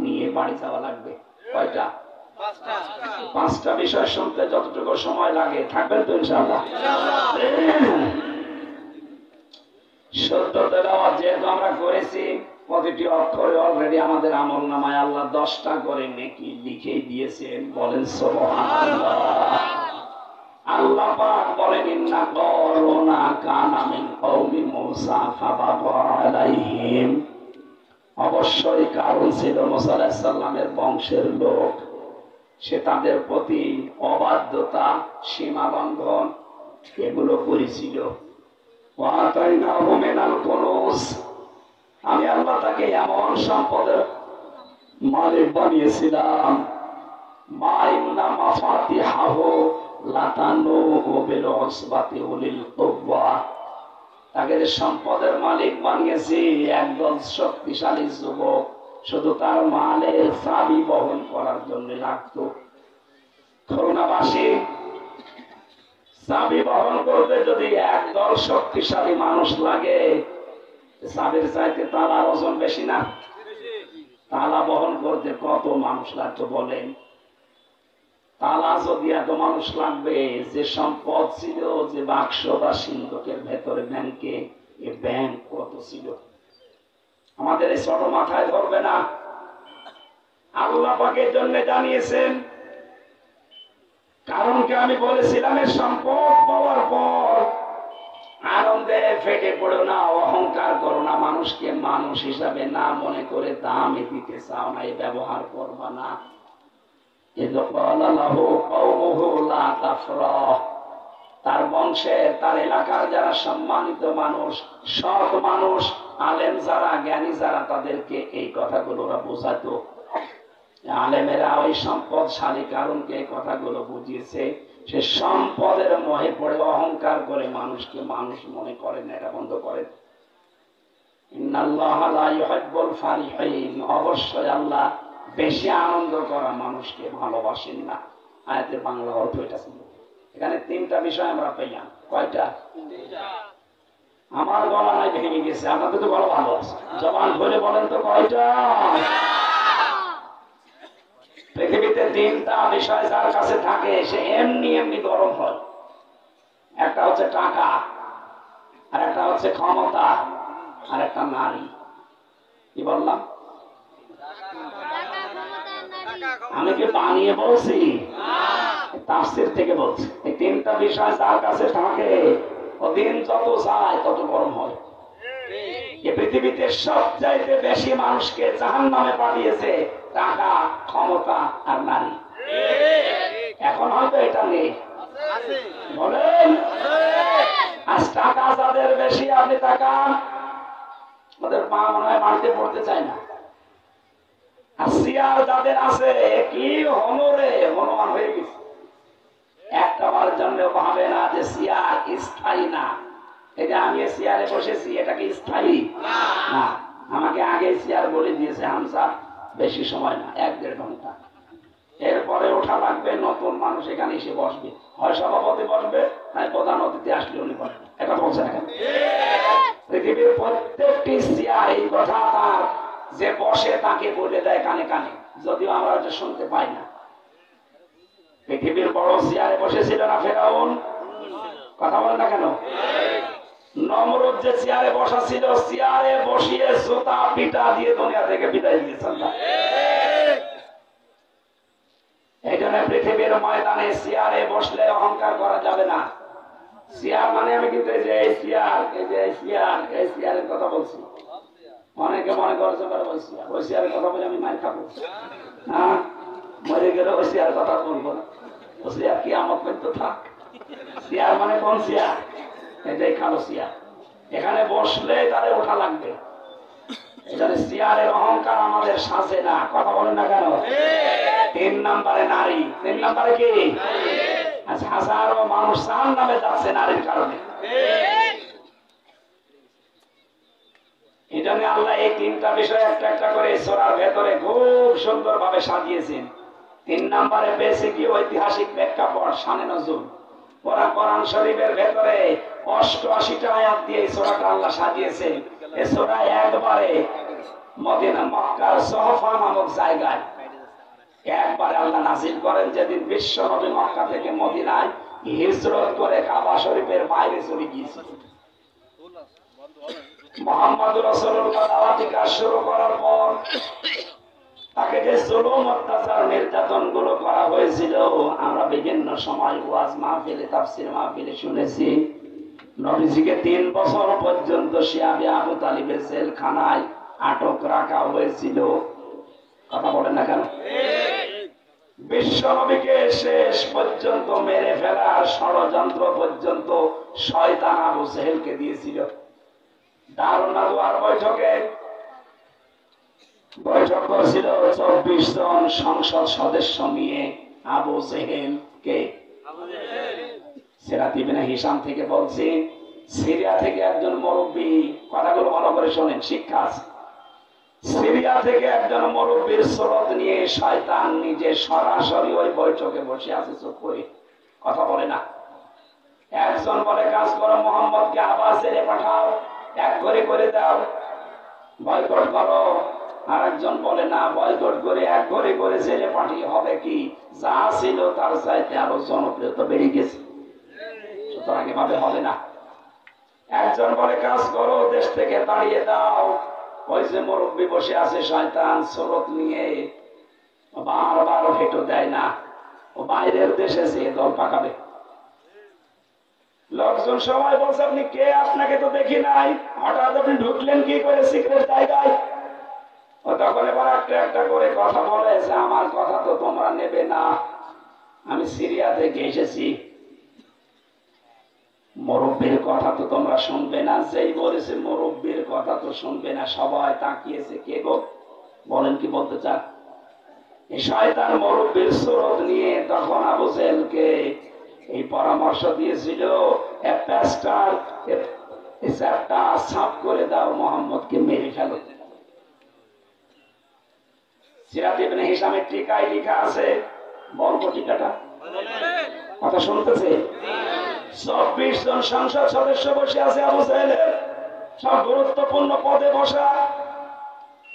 নিয়ে বাড়ি যাওয়া লাগবে। কয়টা? 5টা বিষয় শুনতে যতটুকু সময় লাগে, থাকবেন তো ইনশাআল্লাহ? শুদ্ধ তেলাওয়াত যেহেতু আমরা করেছি, প্রতিটি অক্ষরে অলরেডি আমাদের আমলনামায় আল্লাহ 10টা করে নেকি লিখে দিয়েছেন। বলেন সুবহানাল্লাহ। আল্লাহ পাক বলেন ইন্না কারুনা কানা মিন কওমি মূসা ফাবাগা আলাইহিম। অবশ্যই কারণ ছিল মুসা আলাইহিস সালামের বংশের লোক, সে তাদের প্রতি অবাধ্যতা, সীমা লঙ্ঘন এগুলো করেছিল। ওয়াতাইনাহু মিনাল কুনুজ, আমি আল্লাহ তাকে এমন সম্পদের মালিক বানিয়েছিলাম। মা ইন্না মাফাতিহাহু লাতানু বিল উসবাতি উলিল কুওয়া, তাকে যে সম্পদের মালিক বানিয়েছি, একদল শক্তিশালী যুবক শুধু তার মালের চাবি বহন করার জন্য লাগতো। করুণাবাসী, চাবি বহন করতে যদি একদল শক্তিশালী মানুষ লাগে, চাবির চাইতে তালার ওজন বেশি না? তালা বহন করতে কত মানুষ লাগতো বলেন? তালা যদি এত মানুষ লাগবে, যে সম্পদ ছিল যে বাক্স বা সিন্ধুকের ভেতরে ব্যাংকে, এ ব্যাংক কত ছিল? আমাদের এই ছোট মাথায় ধরবে না। আল্লাহ পাকের জন্য জানিয়েছেন। কারণকে আমি বলেছিলাম, এর সম্পদ পাওয়ার পর আনন্দে ফেটে পড়ো না, অহংকার করো না, মানুষকে মানুষ হিসাবে না মনে করে দামে দিতে চাও না, এই ব্যবহার করবা না। তার বংশের, তার এলাকার যারা সম্মানিত মানুষ, সৎ মানুষ, আলেম যারা, জ্ঞানী যারা, তাদেরকে এই কথাগুলো ওরা বোঝাতো। আলেমেরা ওই সম্পদশালী কারণকে এই কথাগুলো বুঝিয়েছে। সে সম্পদের মোহে পড়ে অহংকার করে মানুষকে মানুষ মনে করে না, এটা বন্ধ করেন। ইন্নাল্লাহা লা ইউহিব্বুল ফারিহিন, অবশ্যই আল্লাহ বেশি আনন্দ করা মানুষকে ভালোবাসেন না। আয়াতের বাংলা অর্থ এটা ছিল। এখানে 3টা বিষয় আমরা পেলাম। কয়টা? আমার গলা নাই ভেঙে গেছে, আপনাদের তো গলা ভালো আছে, জবান ধরে বলেন তো কয়টা? পৃথিবীতে 3টা বিষয় যার কাছে থাকে সে এমনি এমনি গরম হয়। একটা হচ্ছে টাকা, আর একটা হচ্ছে ক্ষমতা, আর একটা নারী। কি বললাম? আমি কি বানিয়ে বলছি? তাফসীর থেকে বলছি। এই 3টা বিষয় যার কাছে থাকে, ও দিন যত যায় তত গরম হয়। এই পৃথিবীতে সবচাইতে বেশি মানুষকে জাহান্নামে পাঠিয়েছে টাকা, ক্ষমতা আর নারী। এখন হয়তো এটা নেই, বলেন? আজ টাকা যাদের বেশি, আপনি তাকান, ওদের পা মনে হয় মাটিতে পড়তে চায় না। আর চেয়ার যাদের আছে, কি হনরে হনুমান হয়ে গেছে, একটা বার জন্য ভাবে না যে চেয়ার স্থায়ী না। এই যে আমি চেয়ারে বসেছি, এটা কি স্থায়ী না? আমাকে আগে চেয়ার বলে দিয়েছে, হামসা বেশি সময় না, 1-1.5 ঘন্টা। এরপরে ওঠা লাগবে, নতুন মানুষ এখানে এসে বসবে, হয় সভাপতি বসবে, হয় প্রধান অতিথি আসলে উনি বসবে। এটা বলছেন এখানে পৃথিবীর প্রত্যেকটি চেয়ার এই কথা তার যে বসে তাকে বলে দেয় কানে কানে, যদিও আমরা এটা শুনতে পাই না। পৃথিবীর বড় চেয়ারে বসেছিল না ফেরাউন? কথা বলেন না কেন? নমরুদ যে চেয়ারে বসা ছিল, চেয়ারে বসিয়ে জুতা পিটা দিয়ে দুনিয়া থেকে বিদায় দিয়েছেন। এই জন্য পৃথিবীর ময়দানে চেয়ারে বসলে অহংকার করা যাবে না। চেয়ার মানে আমি কিন্তু এই যে এই চেয়ার, এই যে এই চেয়ার, এই চেয়ারের কথা বলছি। অনেকে মনে করছে ওই চেয়ারের কথা বলে আমি মার খাবো, হ্যাঁ মরে গেলে ওই চেয়ার কথা বলবো না। ও চেয়ার কি আমার কিন্তু থাক। চেয়ার মানে কোন চেয়ার? এটাই কালো চেয়ার, এখানে বসলে তাদের ওঠা লাগবে। এখানে চেয়ারের অহংকার আমাদের সাজে না। কথা বলেন না কেন? 3 নম্বরে নারী। 3 নম্বরে কি? আচ্ছা, হাজারো মানুষ জাহান্নামে যাচ্ছে নারীর কারণে। এই জন্য আল্লাহ এই 3টা বিষয় একটা একটা করে সূরার ভেতরে খুব সুন্দর ভাবে সাজিয়েছেন। 3 নম্বরে পেয়েছে কি? ঐতিহাসিক প্রেক্ষাপট, শানে নজুল। কোরআন শরীফের ভেতরে 88টা আয়াত দিয়ে এই সূরাটা আল্লাহ সাজিয়েছেন। এই সূরা একবারে মদিনা মক্কার সহফা নামক জায়গায় একবারে আল্লাহ নাযিল করেন যেদিন বিশ্ব নবী মক্কা থেকে মদিনায় হিজরত করে কাবা শরীফের বাইরে চলে গিয়েছিল। মুহাম্মদুর রাসূলুল্লাহ দাওয়াতি কাজ শুরু করার পর তাকে যে জুলুম, অত্যাচার, নির্যাতন গুলো করা হয়েছিল আমরা বিভিন্ন সময় ওয়াজ মাহফিলে, তাফসীর মাহফিলে শুনেছি। নবীজিকে 3 বছর পর্যন্ত শিয়াবে আবু তালিবের জেলখানায় আটক রাখা হয়েছিল। কথা বলেন না কেন? বিশ্ব নবীকে শেষ পর্যন্ত মেরে ফেলার ষড়যন্ত্র পর্যন্ত শয়তান আবু জেহেলকে দিয়েছিল। দারুন নাদওয়ার বৈঠকে বৈঠক করেছিল 24 জন সংসদ সদস্য নিয়ে। আবু জেহেল কে? সিরাত ইবনে হিশাম থেকে বলছি, সিরিয়া থেকে একজন মুরব্বী, কথাগুলো ভালো করে শোনেন, শিক্ষা আছে। সিরিয়া থেকে একজন মুরব্বীর সুরত নিয়ে শয়তান নিজে সরাসরি ওই বৈঠকে বসে আছে চুপ করে, কথা বলে না। একজন বলে কাজ করো, মুহাম্মদকে আবার জেলে পাঠাও, 1 ঘরে করে দাও, বয়কট করো। আর একজন বলে না, বয়কট করে 1 ঘরে করে জেলে পাঠিয়ে হবে কি? যা ছিল তার চাইতে আরো জনপ্রিয়তা বেড়ে গেছে, সুতরাং এভাবে হবে না। একজন বলে কাজ করো, দেশ থেকে তাড়িয়ে দাও। ওই যে মুরব্বী বসে আছে শয়তান সুরত নিয়ে, বারবার ভেটো দেয় না, ও বাইরের দেশে যেয়ে দল পাকাবে। লোকজন সবাই বলছে আপনি কে? আপনাকে তো দেখি নাই, হঠাৎ আপনি ঢুকলেন কি করে সিক্রেট জায়গায়? ও তখন এবার একটা একটা করে কথা বলে যে আমার কথা তো তোমরা নেবে না, আমি সিরিয়া থেকে এসেছি, মুরব্বীর কথা তো তোমরা শুনবে না। যেই বলেছে মুরব্বীর কথা তো শুনবে না, সবাই তাকিয়েছে। কে গো? বলেন কি বলতে চান? এই শয়তান মুরব্বীর সুরত নিয়ে তখন আবু জেহেলকে এই পরামর্শ দিয়েছিল, সাফ করে দাও, মুহাম্মদকে মেরে ফেলো। সিরাত ইবনে হিশামের টিকায় লেখা আছে, বলবো টিকাটা? কথা শুনতেছে? 24 জন সংসদ সদস্য বসে আছে আবু জেহেলের, সব গুরুত্বপূর্ণ পদে বসা।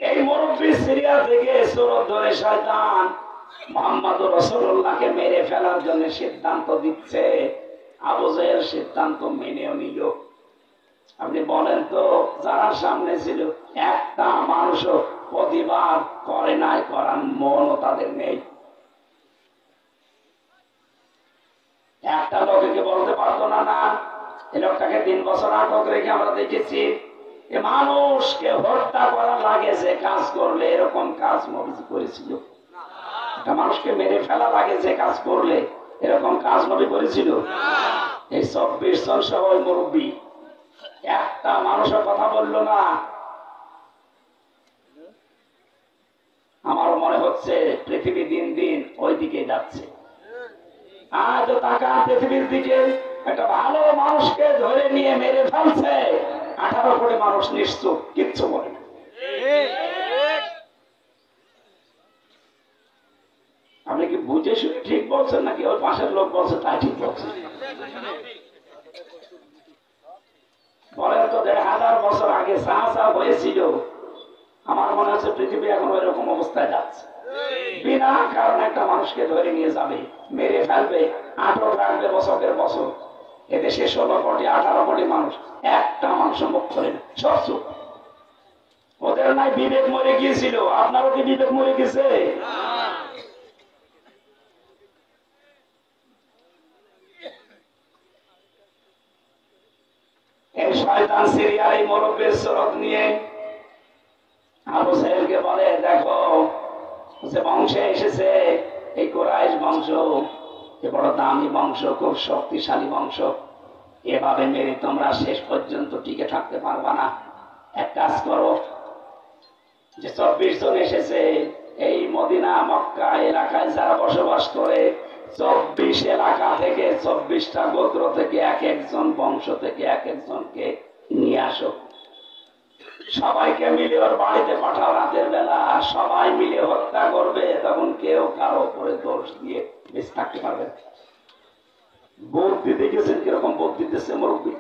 এই মুরব্বী সিরিয়া থেকে সুরত ধরে শয়তান মুহাম্মদুর রাসূলুল্লাহকে মেরে ফেলার জন্য সিদ্ধান্ত দিচ্ছে। আবু জেহেল সিদ্ধান্ত মেনেও নিল। আপনি বলেন তো, যারা সামনে ছিল একটা মানুষও প্রতিবাদ করে নাই, করার মনও তাদের নেই। একটা লোককে বলতে পারতো না, না এই লোকটাকে 3 বছর আটক রেখে আমরা দেখেছি, এ মানুষকে হত্যা করা লাগে যে কাজ করলে, এরকম কাজ নবী করেছিল? একটা মানুষকে মেরে ফেলা লাগে যে কাজ করলে, এরকম কাজ নবী করেছিল? এই 24 জন সহ মুরব্বী একটা মানুষের কথা বললো না। আমার মনে হচ্ছে পৃথিবী দিন দিন ওই দিকে যাচ্ছে। আজ তাকান পৃথিবীর দিকে, একটা ভালো মানুষকে ধরে নিয়ে মেরে ফেলছে, 18 কোটি মানুষ নিশ্চুপ, কিচ্ছু বলে না। বুঝে শুনে ঠিক বলছেন নাকি ওই পাশের লোক বলছে তাই ঠিক বলছে? বলেন তো ১,৫০০ বছর আগে চা হয়েছিল, আমার মনে হচ্ছে পৃথিবী এখন ওই রকম অবস্থায় যাচ্ছে। বিনা কারণে একটা মানুষকে ধরে নিয়ে যাবে, মেরে ফেলবে, আটক রাখবে বছরের বছর। এদেশে ১৬ কোটি ১৮ কোটি মানুষ, একটা মানুষ মুখ করে না, সব চুপ। ওদের নাই বিবেক মরে গিয়েছিল, আপনারও কি বিবেক মরে গেছে? এই শয়তান সিরিয়ার এই মুরব্বির সুরত নিয়ে আবু সাহেবকে বলে, দেখো যে বংশে এসেছে এই কুরাইশ বংশ, এ বড় দামি বংশ, খুব শক্তিশালী বংশ, এভাবে মেরে তোমরা শেষ পর্যন্ত টিকে থাকতে পারবা না। এক কাজ করো, যে ২৪ জন এসেছে এই মদিনা মক্কা এলাকায় যারা বসবাস করে, ২৪ এলাকা থেকে ২৪টা গোত্র থেকে এক একজন বংশ থেকে এক একজনকে নিয়ে আসো, সবাইকে মিলে ওর বাড়িতে পাঠাও রাতের বেলা, সবাই মিলে হত্যা করবে, তখন কেউ কারো উপরে দোষ দিয়ে বেঁচে থাকতে পারবে। বুদ্ধি দেখেছেন কিরকম বুদ্ধি দিচ্ছে মুরব্বী?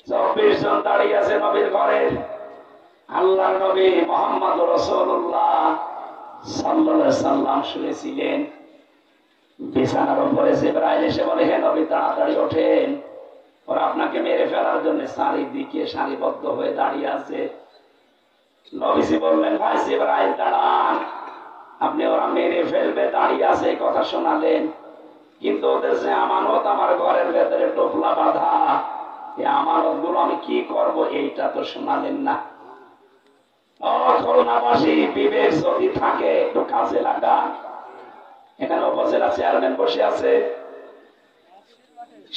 ২৪ জন দাঁড়িয়ে আছে নবীর ঘরে। আল্লাহর নবী মুহাম্মদ রাসূলুল্লাহ সাল্লাল্লাহু আলাইহি সাল্লাম শুয়েছিলেন বিছানার উপরে। জিবরাইল এসে বলে, হে নবী তাড়াতাড়ি ওঠেন, ওরা আপনাকে মেরে ফেলার জন্য চারিদিকে সারিবদ্ধ হয়ে দাঁড়িয়ে আছে। নবীজি বললেন, ভাই জিবরাইল দাঁড়ান, আপনি ওরা মেরে ফেলবে দাঁড়িয়ে আছে এই কথা শোনালেন, কিন্তু ওদের যে আমানত আমার ঘরের ভেতরে টোপলা বাঁধা, এই আমানত গুলো আমি কি করব এইটা তো শোনালেন না। খুলনাবাসী বিবেক যদি থাকে একটু কাজে লাগান। এখানে উপজেলা চেয়ারম্যান বসে আছে,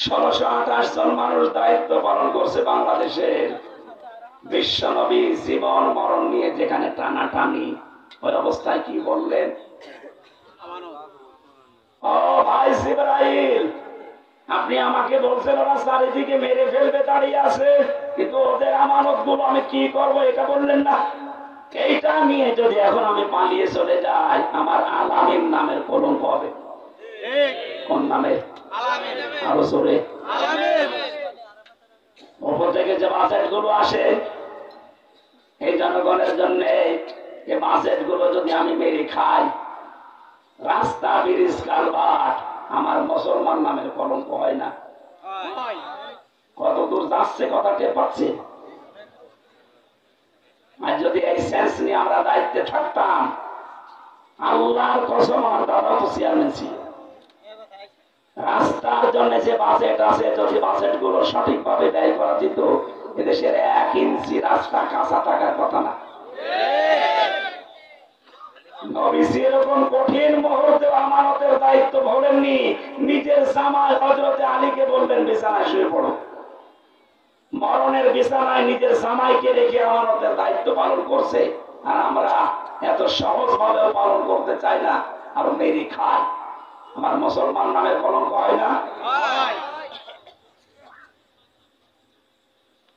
১৬২৮ জন মানুষ দায়িত্ব পালন করছে বাংলাদেশের। বিশ্ব নবী জীবন মরণ নিয়ে যেখানে টানাটানি, ওই অবস্থায় কি বললেন? ও ভাই জিবরাইল, আপনি আমাকে বলছেন ওরা চারিদিকে মেরে ফেলবে দাঁড়িয়ে আছে, কিন্তু ওদের আমানত গুলো আমি কি করব এটা বললেন না। এইটা নিয়ে যদি এখন আমি পালিয়ে চলে যাই, আমার আলামিন নামের কলঙ্ক হবে। কোন নামে? আরো জোরে। ওপর থেকে যে বাজেট গুলো আসে এই জনগণের জন্য, এই বাজেট গুলো যদি আমি মেরে খাই, রাস্তা ব্রিজ কালভার্ট, আমার মুসলমান নামের কলঙ্ক হয় না? কত দূর যাচ্ছে কথা টের পাচ্ছে? আর যদি এই সেন্স নিয়ে আমরা দায়িত্বে থাকতাম, আল্লাহর কসম আমার দাদা তো চেয়ারম্যান ছিল, রাস্তার জন্য যে বাজেট আছে যদি বাজেট গুলো সঠিকভাবে ব্যয় করা যেত, এদেশের ১ ইঞ্চি রাস্তা কাঁচা থাকার কথা না। নবীজি এরকম কঠিন মুহূর্তে আমানতের দায়িত্ব ভোলেননি, নিজের জামাই হযরতে আলীকে বললেন বিছানায় শুয়ে পড়ো। মরণের বিছানায় নিজের জামাইকে রেখে আমানতের দায়িত্ব পালন করছে, আর আমরা এত সহজ ভাবে পালন করতে চাই না, আর মেরি খাই। আমার মুসলমান নামের কলঙ্ক হয় না?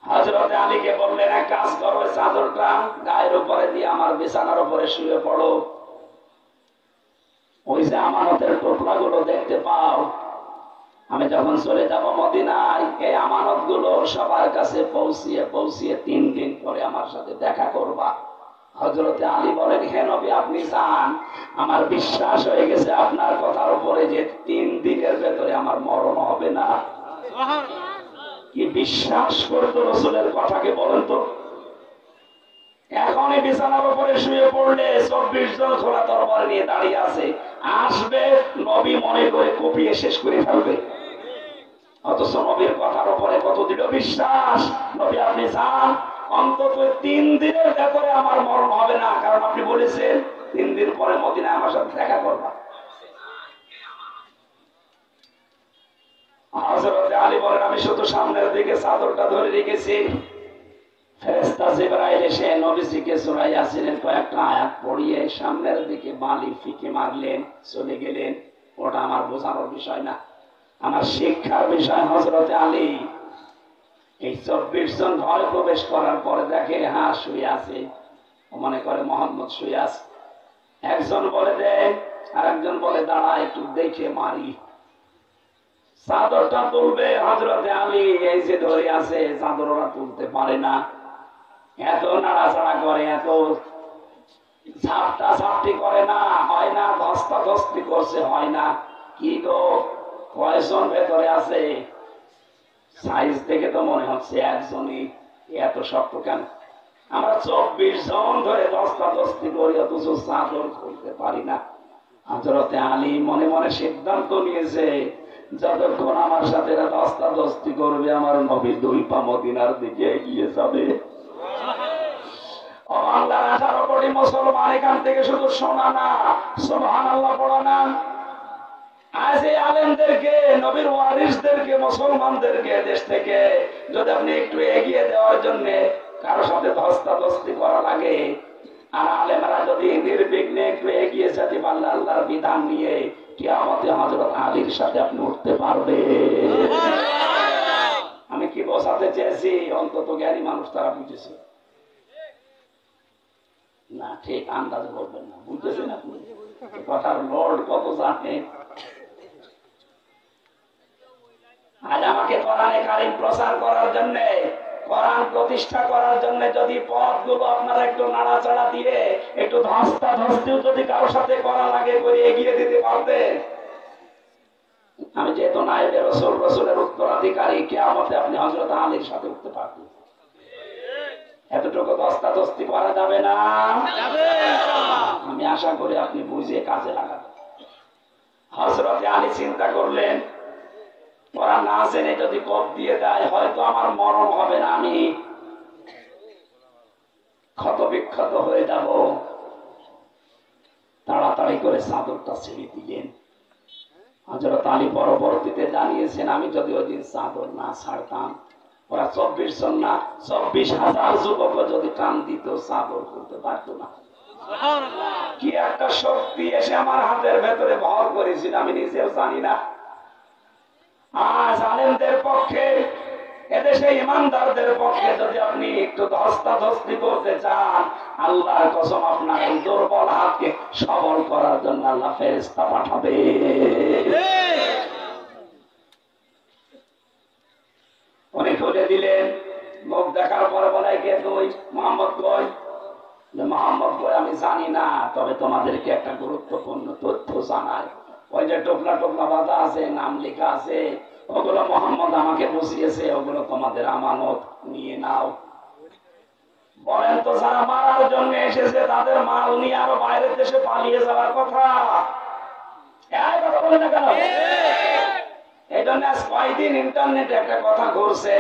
হযরতে আলীকে বললেন, এক কাজ করো, চাদরটা গায়ের উপরে দিয়ে আমার বিছানার উপরে শুয়ে পড়ো, ওই যে আমানতের টোপলা গুলো দেখতে পাও, আমি যখন চলে যাব মদিনায়, এই আমানত গুলো সবার কাছে পৌঁছিয়ে পৌঁছিয়ে ৩ দিন পরে আমার সাথে দেখা করবা। হযরতে আলী বলেন, হে নবী আপনি যান, আমার বিশ্বাস হয়ে গেছে আপনার কথার উপরে যে ৩ দিনের ভেতরে আমার মরণ হবে না। কি বিশ্বাস করতো রাসূলের কথাকে বলেন তো? এখনই বিছানার উপরে শুয়ে পড়লে ২৪ জন খোলা তরবারি নিয়ে দাঁড়িয়ে আছে, আসবে, নবী মনে করে কপিয়ে শেষ করে ফেলবে। অথচ নবীর কথার উপরে কত দৃঢ় বিশ্বাস, নবী আপনি যান, অন্তত ৩ দিনের ভেতরে আমার মরণ হবে না, কারণ আপনি বলেছেন ৩ দিন পরে মদিনায় আমার সাথে দেখা করবা। হযরতে আলী বলেন, আমি শুধু সামনের দিকে চাদরটা ধরে রেখেছি, ফেরেশতা জিবরাইল এসে নবীজিকে সূরা ইয়াসিনের কয়েকটা আয়াত পড়িয়ে সামনের দিকে বালি ফিকে মারলেন, চলে গেলেন। ওটা আমার বোঝানোর বিষয় না, আমার শিক্ষার বিষয়। হযরতে আলী এই ২৪ জন ঘরে প্রবেশ করার পরে দেখে হ্যাঁ শুয়ে আছে, মনে করে মোহাম্মদ শুয়ে আছে। একজন বলে দেয় আর একজন বলে দাঁড়া একটু দেখে মারি। চাদরটা তুলবে হযরতে আলী এই যে ধরে আছে, চাদর ওরা তুলতে পারে না, এত নাড়াচাড়া করে, এত ঝাপটা ঝাপটি করে না, হয় না, ধস্তাধস্তি করছে, হয় না। কি গো কয়জন ভেতরে আছে? সাইজ দেখে তো মনে হচ্ছে একজনই, এত শক্ত কেন? আমরা 24 জন ধরে ধস্তাধস্তি করি, অথচ চাদর খুলতে পারি না। হযরতে আলী মনে মনে সিদ্ধান্ত নিয়েছে, যতক্ষণ আমার সাথে এরা ধস্তাধস্তি করবে, আমার নবী 2 পা মদিনার দিকে এগিয়ে যাবে। বাংলার 18 কোটি মুসলমান এখান থেকে শুধু শোনা না, সুবহানাল্লাহ পড়া না। আজ এই আলেমদেরকে, নবীর ওয়ারিসদেরকে, মুসলমানদেরকে দেশ থেকে যদি আপনি একটু এগিয়ে দেওয়ার জন্য কারোর সাথে ধস্তাধস্তি করা লাগে, আর আলেমরা যদি নির্বিঘ্নে একটু এগিয়ে যেতে পারলে আল্লাহর বিধান নিয়ে, কিয়ামতে হযরত আলীর সাথে আপনি উঠতে পারবে। আমি কি বোঝাতে চেয়েছি? অন্তত জ্ঞানী মানুষ তারা বুঝেছে না, ঠিক আন্দাজ করবেন না, বুঝতেছেন আপনি কথার লর্ড কত জানে। আজ আমাকে কোরআনে কারীম প্রচার করার জন্য, কোরআন প্রতিষ্ঠা করার জন্য যদি পথগুলো আপনারা একটু নাড়াচাড়া দিয়ে একটু ধস্তাধস্তিও যদি কারোর সাথে করা লাগে করে এগিয়ে দিতে পারতেন, আমি যেহেতু নায়েবে রাসূল, রাসূলের উত্তরাধিকারী, কিয়ামতে আপনি হযরত আলীর সাথে উঠতে পারতেন। এতটুকু ধস্তাধস্তি করা যাবে না? আমি আশা করি আপনি বুঝে কাজে লাগাবেন। হযরত আলী চিন্তা করলেন, ওরা না জেনে যদি কোপ দিয়ে দেয়, হয়তো আমার মরণ হবে না, আমি ক্ষত বিক্ষত হয়ে যাব। তাড়াতাড়ি করে চাদরটা ছেড়ে দিলেন। হযরত আলী পরবর্তীতে জানিয়েছেন, আমি যদি ওই দিন চাদর না ছাড়তাম, ওরা 24 জন না 24,000 যুবক যদি টান দিত, চাদর করতে পারতো না। কি একটা শক্তি এসে আমার হাতের ভেতরে ভর করেছিল, আমি নিজেও জানি না। আজ আলেমদের পক্ষে, এদেশে ইমানদারদের পক্ষে যদি আপনি একটু ধস্তাধস্তি করতে চান, আল্লাহর কসম আপনার এই দুর্বল হাতকে সবল করার জন্য আল্লাহ ফেরেশতা পাঠাবে। উনি খুলে দিলেন, মুখ দেখার পরে বলে, কে তুই? মোহাম্মদ কই? মোহাম্মদ কই আমি জানি না, তবে তোমাদেরকে একটা গুরুত্বপূর্ণ তথ্য জানাই। ওই যে টোপলা টোপলা বাঁধা আছে, নাম লেখা আছে, ওগুলো মোহাম্মদ আমাকে বুঝিয়েছে, ওগুলো তোমাদের আমানত, নিয়ে নাও। বলেন তো, যারা মারার জন্য এসেছে তাদের মাল নিয়ে আরো বাইরের দেশে পালিয়ে যাওয়ার কথা, কথা বলে না কেন? এই জন্য আজ কয়েকদিন ইন্টারনেটে একটা কথা ঘুরছে,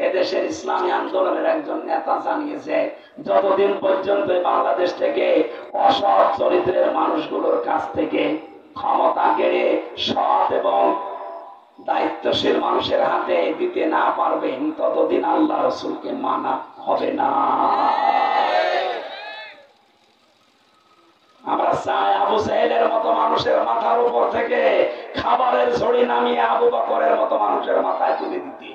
এদেশের ইসলামী আন্দোলনের একজন নেতা জানিয়েছে, যতদিন পর্যন্ত বাংলাদেশ থেকে অসৎ চরিত্রের মানুষগুলোর কাছ থেকে ক্ষমতা কেড়ে সৎ এবং দায়িত্বশীল মানুষের হাতে দিতে না পারবেন, ততদিন আল্লাহ রাসূলকে মানা হবে না। আমরা চাই আবু জাহেলের মতো মানুষের মাথার উপর থেকে খাবারের ঝড়ি নামিয়ে আবু বকরের মতো মানুষের মাথায় তুলে দিতে।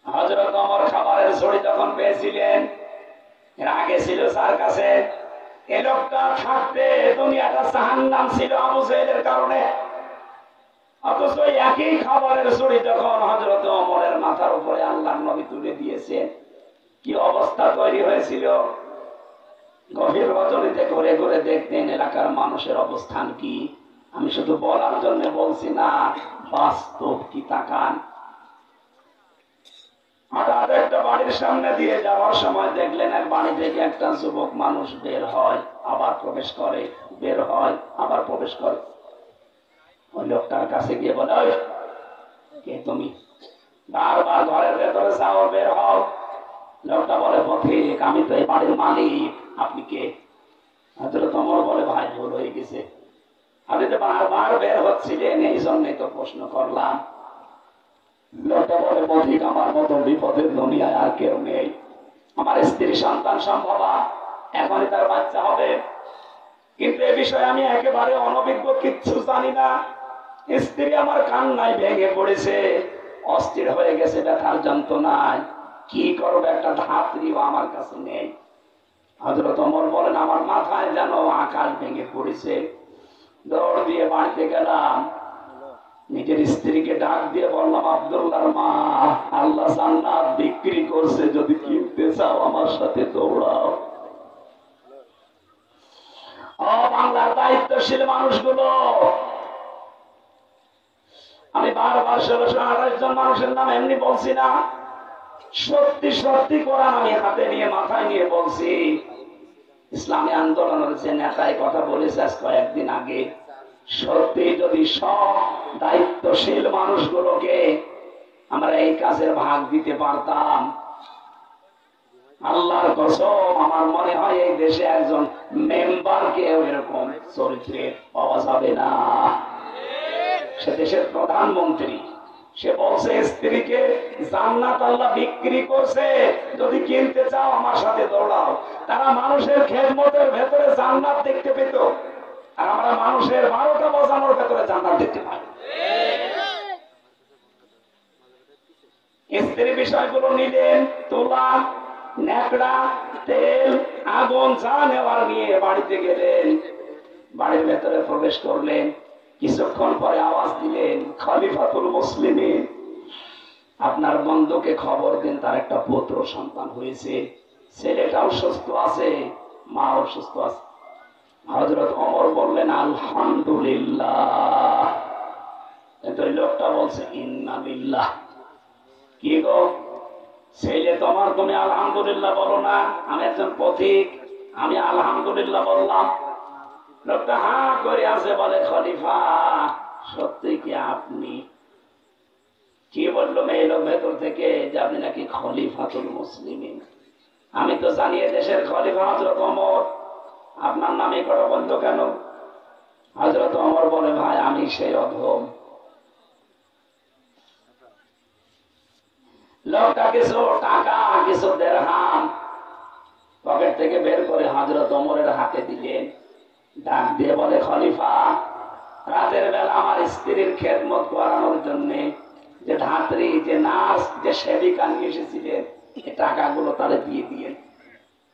হযরত ওমর খাবারের ঝড়ি যখন পেয়েছিলেন, এর আগে ছিল যার কাছে, এই লোকটা থাকতে দুনিয়াটা জাহান্নাম ছিল আবু জাহেলের কারণে। অথচ একই খাবারের ঝড়ি যখন হযরত ওমরের মাথার উপরে আল্লাহর নবী তুলে দিয়েছেন, কি অবস্থা তৈরি হয়েছিল? গভীর রজনীতে ঘুরে ঘুরে দেখতেন এলাকার মানুষের অবস্থান কি। আমি শুধু বলার জন্য বলছি না, বাস্তব কি তাকান। হঠাৎ একটা বাড়ির সামনে দিয়ে যাওয়ার সময় দেখলেন এক বাড়ি থেকে একটা যুবক মানুষ বের হয়, আবার প্রবেশ করে, বের হয়, আবার প্রবেশ করে। ওই লোকটার কাছে গিয়ে বলে, ওই কে তুমি? বারবার ঘরের ভেতরে যাও, বের হও। লোকটা বলে, পথিক, আমি তো এই বাড়ির মালিক, আপনি কে? হযরত ওমর বলে, ভাই ভুল হয়ে গেছে, আপনি তো বারবার বের হচ্ছিলেন, এই জন্যই তো প্রশ্ন করলাম। লোকটা বলে, পথিক, আমার মতো বিপদের দুনিয়ায় আর কেউ নেই। আমার স্ত্রী সন্তান সম্ভবা, এখনই তার বাচ্চা হবে, কিন্তু এ বিষয়ে আমি একেবারে অনভিজ্ঞ, কিচ্ছু জানি না। স্ত্রী আমার কান্নায় ভেঙে পড়েছে, অস্থির হয়ে গেছে ব্যথার যন্ত্রণায়। কি করবো, একটা ধাত্রীও আমার কাছে নেই। হযরত ওমর বলেন আমার মাথায় যেন আকাশ ভেঙে পড়েছে। দৌড় দিয়ে বাড়িতে গেলাম, নিজের স্ত্রীকে ডাক দিয়ে বললাম, আব্দুল্লাহর মা, আল্লাহ জান্নাত বিক্রি করছে, যদি কিনতে চাও আমার সাথে দৌড়াও। ও বাংলার দায়িত্বশীল মানুষগুলো, আমি বারবার 1628 জন মানুষের নাম এমনি বলছি না, সত্যি সত্যি কোরআন আমি হাতে নিয়ে মাথায় নিয়ে বলছি। ইসলামী আন্দোলনের যে নেতায় কথা বলেছে আজ কয়েকদিন আগে, সত্যি যদি সব দায়িত্বশীল মানুষগুলোকে আমরা এই কাজের ভাগ দিতে পারতাম, আল্লাহর কসম আমার মনে হয় এই দেশে একজন মেম্বারকে এরকম চরিত্রে পাওয়া যাবে না। সে দেশের প্রধানমন্ত্রী, সে বলছে স্ত্রীকে জান্নাত আল্লাহ বিক্রি করছে, যদি কিনতে চাও আমার সাথে দৌড়াও। তারা মানুষের খেদমতের ভেতরে জান্নাত দেখতে পেত, আর আমরা মানুষের 12টা বাজানোর ভেতরে জান্নাত দেখতে পাই। স্ত্রী বিষয়গুলো নিলেন, তোলা, ন্যাকড়া, তেল, আগুন যা নেওয়ার নিয়ে বাড়িতে গেলেন। বাড়ির ভেতরে প্রবেশ করলেন, কিছুক্ষণ পরে আওয়াজ দিলেন, খলিফাতুল মুসলিমিন, আপনার বন্ধুকে খবর দিন, তার একটা পুত্র সন্তান হয়েছে, ছেলেটাও সুস্থ আছে, মাও সুস্থ আছে। হযরত ওমর বললেন আলহামদুলিল্লাহ। কিন্তু ওই লোকটা বলছে ইন্না লিল্লাহ। কি গো ছেলে তোমার, তুমি আলহামদুলিল্লাহ বলো না? আমি একজন পথিক, আমি আলহামদুলিল্লাহ বললাম। লোকটা হা করে আছে, বলে খলিফা সত্যি কি আপনি? কি বললো মেয়ে লোক ভেতর থেকে, যে আপনি নাকি খলিফাতুল মুসলিমিন। আমি তো জানি দেশের খলিফা হযরত ওমর, আপনার নামে করা বন্ধ কেন? হযরত ওমর বলে, ভাই আমি সেই অধম। লোকটা কিছু টাকা, কিছু দিরহাম পকেট থেকে বের করে হযরত ওমরের হাতে দিলেন। ডাক দিয়ে বলে, খলিফা রাতের বেলা আমার স্ত্রীর খেদমত করানোর জন্য যে ধাত্রী, যে নার্স, যে সেবিকা নিয়ে এসেছিলেন, এই টাকাগুলো তারে দিয়ে দিয়ে।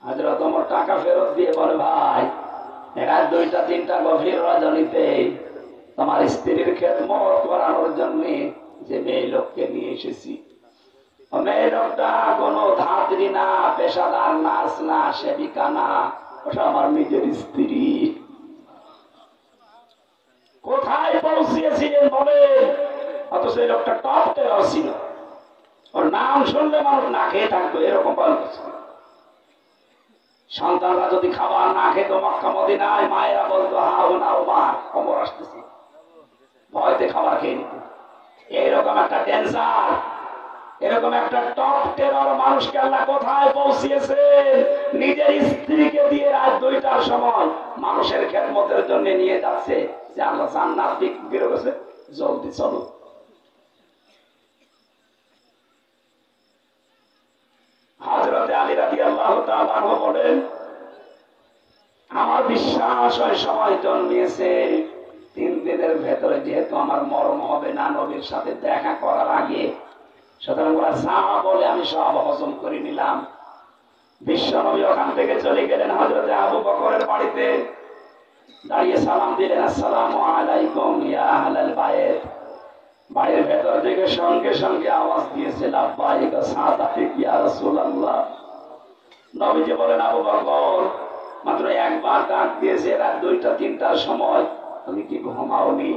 হযরত ওমর টাকা ফেরত দিয়ে বলে, ভাই রাত 2টা 3টা গভীর রজনীতে তোমার স্ত্রীর খেদমত করানোর জন্য যে মেয়ে লোককে নিয়ে এসেছি, মেয়ে লোকটা কোনো ধাত্রী না, পেশাদার নার্স না, সেবিকা না, ওটা আমার নিজের স্ত্রী। কোথায় পৌঁছিয়েছিলেন বলেন? অথচ এই লোকটা টপ টেরার ছিল, ওর নাম শুনলে মানুষ না খেয়ে থাকতো, এরকম বল। সন্তানরা যদি খাবার না খেত মক্কা মদিনায়, মায়েরা বলতো হা হোনা ওমর, ওমর আসতেছে, ভয়তে খাবার খেয়ে নিত। এইরকম একটা ডেঞ্জার, এরকম একটা টপ টেরর মানুষকে আল্লাহ কোথায় পৌঁছিয়েছেন? নিজের স্ত্রীকে দিয়ে রাত 2টার সময় মানুষের খেদমতের জন্য নিয়ে যাচ্ছে, যে আল্লাহ জান্নাত বিক্রি করেছে, জলদি চলো। হযরতে আলী রাদিয়াল্লাহু তাআলা আনহু বলেন, আমার বিশ্বাস হয় সময় জন্মিয়েছে 3 দিনের ভেতরে, যেহেতু আমার মরণ হবে না নবীর সাথে দেখা করার আগে, সুতরাং ওরা যা বলে আমি সব হজম করে নিলাম। বিশ্ব নবী ওখান থেকে চলে গেলেন হযরতে আবু বকরের বাড়িতে, দাঁড়িয়ে সালাম দিলেন, আসসালামু আলাইকুম ইয়া আহলাল বাইত। বাড়ির ভেতর থেকে সঙ্গে সঙ্গে আওয়াজ দিয়েছে, লাব্বাইক সাদাতিক ইয়া রাসূলুল্লাহ। নবীজি বলেন, আবু বকর মাত্র একবার ডাক দিয়েছে রাত 2টা 3টার সময়, তুমি কি ঘুমাওনি?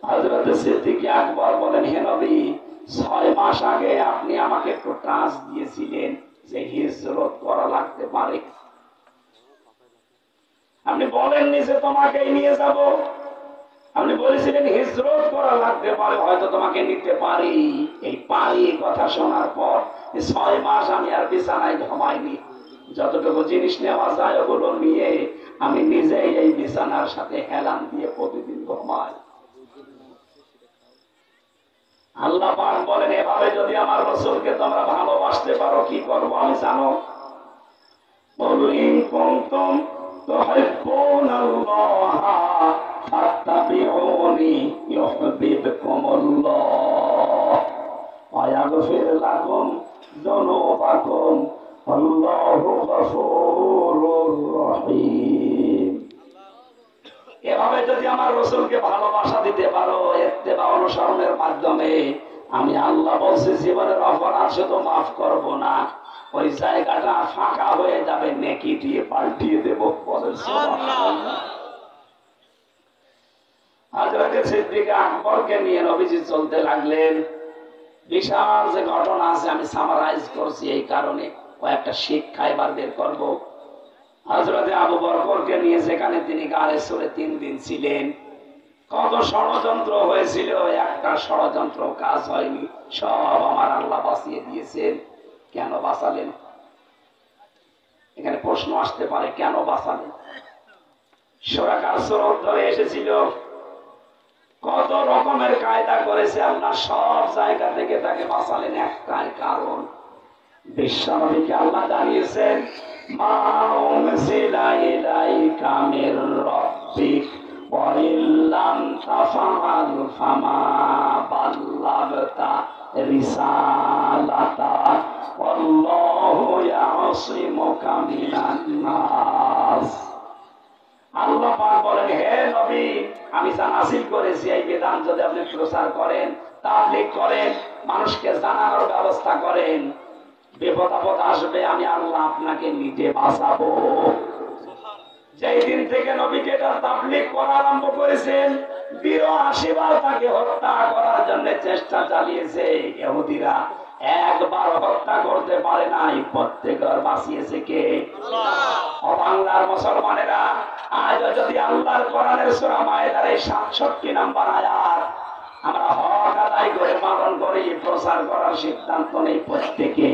হযরতে সিদ্দিক আকবর বলেন, হে নবী, 6 মাস আগে আপনি আমাকে একটু ট্রান্স দিয়েছিলেন যে হিজরত করা লাগতে পারে, আপনি বলেননি যে তোমাকেই নিয়ে যাব, আপনি বলেছিলেন হিজরত করা লাগতে পারে, হয়তো তোমাকে নিতে পারি। এই পারি কথা শোনার পর 6 মাস আমি আর বিছানায় ঘুমাইনি, যতটুকু জিনিস নেওয়া যায় ওগুলো নিয়ে আমি নিজেই এই বিছানার সাথে হেলান দিয়ে প্রতিদিন ঘুমাই। আল্লাহ পাক বলেন, এভাবে যদি আমার রাসূলকে তোমরা ভালোবাসতে পারো, কি করব আমি জানো? বল ইন কুনতুম তুহিব্বুনাল্লাহ ফাত্তাবিউনি ইউহিব্বুকুমুল্লাহ ওয়া ইয়াগফির লাকুম যুনুবাকুম আল্লাহু গফুরুর রহিম। এভাবে যদি আমার রসুলকে ভালোবাসা দিতে পারো ইত্তেবা অনুসরণের মাধ্যমে, আমি আল্লাহ বলছি জীবনের অপরাধ শুধু মাফ করব না, ওই জায়গাটা ফাঁকা হয়ে যাবে, নেকি দিয়ে পাল্টিয়ে দেব। বলেন সুবহানাল্লাহ। হযরত সিদ্দিক আকবরকে নিয়ে নবীজি চলতে লাগলেন। বিশাল যে ঘটনা আছে আমি সামারাইজ করছি এই কারণে, কয়েকটা শিক্ষা এবার বের করবো। হযরতে আবু বকরকে নিয়ে যেখানে তিনি গারে চড়ে 3 দিন ছিলেন, কত ষড়যন্ত্র হয়েছিল, একটা ষড়যন্ত্র কাজ হয়নি, সব আমার আল্লাহ বাঁচিয়ে দিয়েছেন। কেন বাঁচালেন? এখানে প্রশ্ন আসতে পারে, কেন বাঁচালেন? সূরা কাসর ধরে এসেছিল, কত রকমের কায়দা করেছে আল্লাহ, সব জায়গা থেকে তাকে বাঁচালেন একটাই কারণ, বিশ্বনবীকে আল্লাহ জানিয়েছেন মা উনজিলা ইলাইকা মির রাব্বিক ওয়া ইল্লাম তাফআল ফামা বাল্লাগতা রিসালাতা ওয়াল্লাহু ইয়াসিমুকা মিনান নাস। আল্লাহ পাক বলেন, হে নবী, আমি যা নাযিল করেছি এই বিধান যদি আপনি প্রচার করেন, তাবলীগ করেন, মানুষকে জানানোর ব্যবস্থা করেন, বিপদ আপদ আসবে, আমি আল্লাহ আপনাকে নিজে বাঁচাবো। যেই দিন থেকে নবীকে এটা তাবলীগ করা আরম্ভ করেছেন, ৮২ বার তাকে হত্যা করার জন্য চেষ্টা চালিয়েছে ইহুদিরা, একবার হত্যা করতে পারে নাই, প্রত্যেকবার বাঁচিয়েছে কে? আল্লাহ। বাংলার মুসলমানেরা আজ যদি আল্লাহর কোরআনের সূরা মায়েদার ৬৭ নম্বর আয়াত আমরা হক আদায় করে পালন করি, প্রচার করার সিদ্ধান্ত নেই প্রত্যেকে,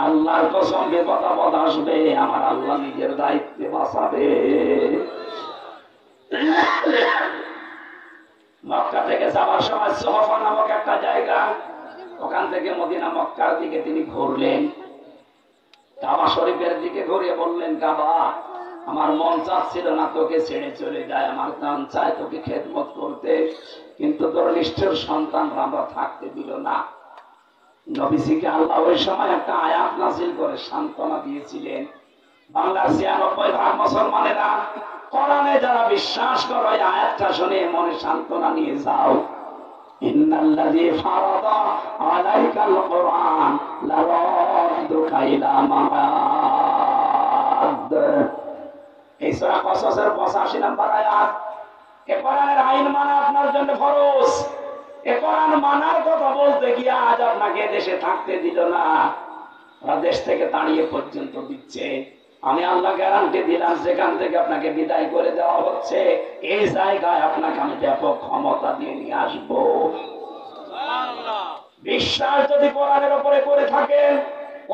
আল্লাহর কসম বিপদ আপদ আসবে, আমার আল্লাহ নিজের দায়িত্বে বাঁচাবে। মক্কা থেকে যাওয়ার সময় সোহফা নামক একটা জায়গা, ওখান থেকে মদিনা মক্কার দিকে তিনি ঘুরলেন, কাবা শরীফের দিকে ঘুরিয়ে বললেন, কাবা, আমার মন চাচ্ছিল না তোকে ছেড়ে চলে যায়, আমার মন চায় তোকে খেদমত করতে, কিন্তু তোর নিষ্ঠুর সন্তানরা আমরা থাকতে দিল না। নবীজিকে আল্লাহ ওই সময় একটা আয়াত নাযিল করে সান্ত্বনা দিয়েছিলেন। বাংলার ৯৬% মুসলমানেরা কোরআনে যারা বিশ্বাস করো, এই আয়াতটা শুনে মনে সান্ত্বনা নিয়ে যাও। ইন্নাল্লাযী ফারাদা আলাইকাল কুরআন লারাদ্দুকা ইলা মাআদ। এই সূরা কসসের ৮৫ নম্বর আয়াত। এই কোরআনের আইন মানা আপনার জন্য ফরজ। এই কোরআন মানার কথা বলতে গিয়ে আজ আপনাকে দেশে থাকতে দিল না, দেশ থেকে তাড়িয়ে পর্যন্ত দিচ্ছে। আমি আল্লাহ গ্যারান্টি দিলাম, যেখান থেকে আপনাকে বিদায় করে দেওয়া হচ্ছে, এই জায়গায় আপনাকে আমি ব্যাপক ক্ষমতা দিয়ে নিয়ে আসবো। বিশ্বাস যদি কোরআনের উপরে করে থাকেন,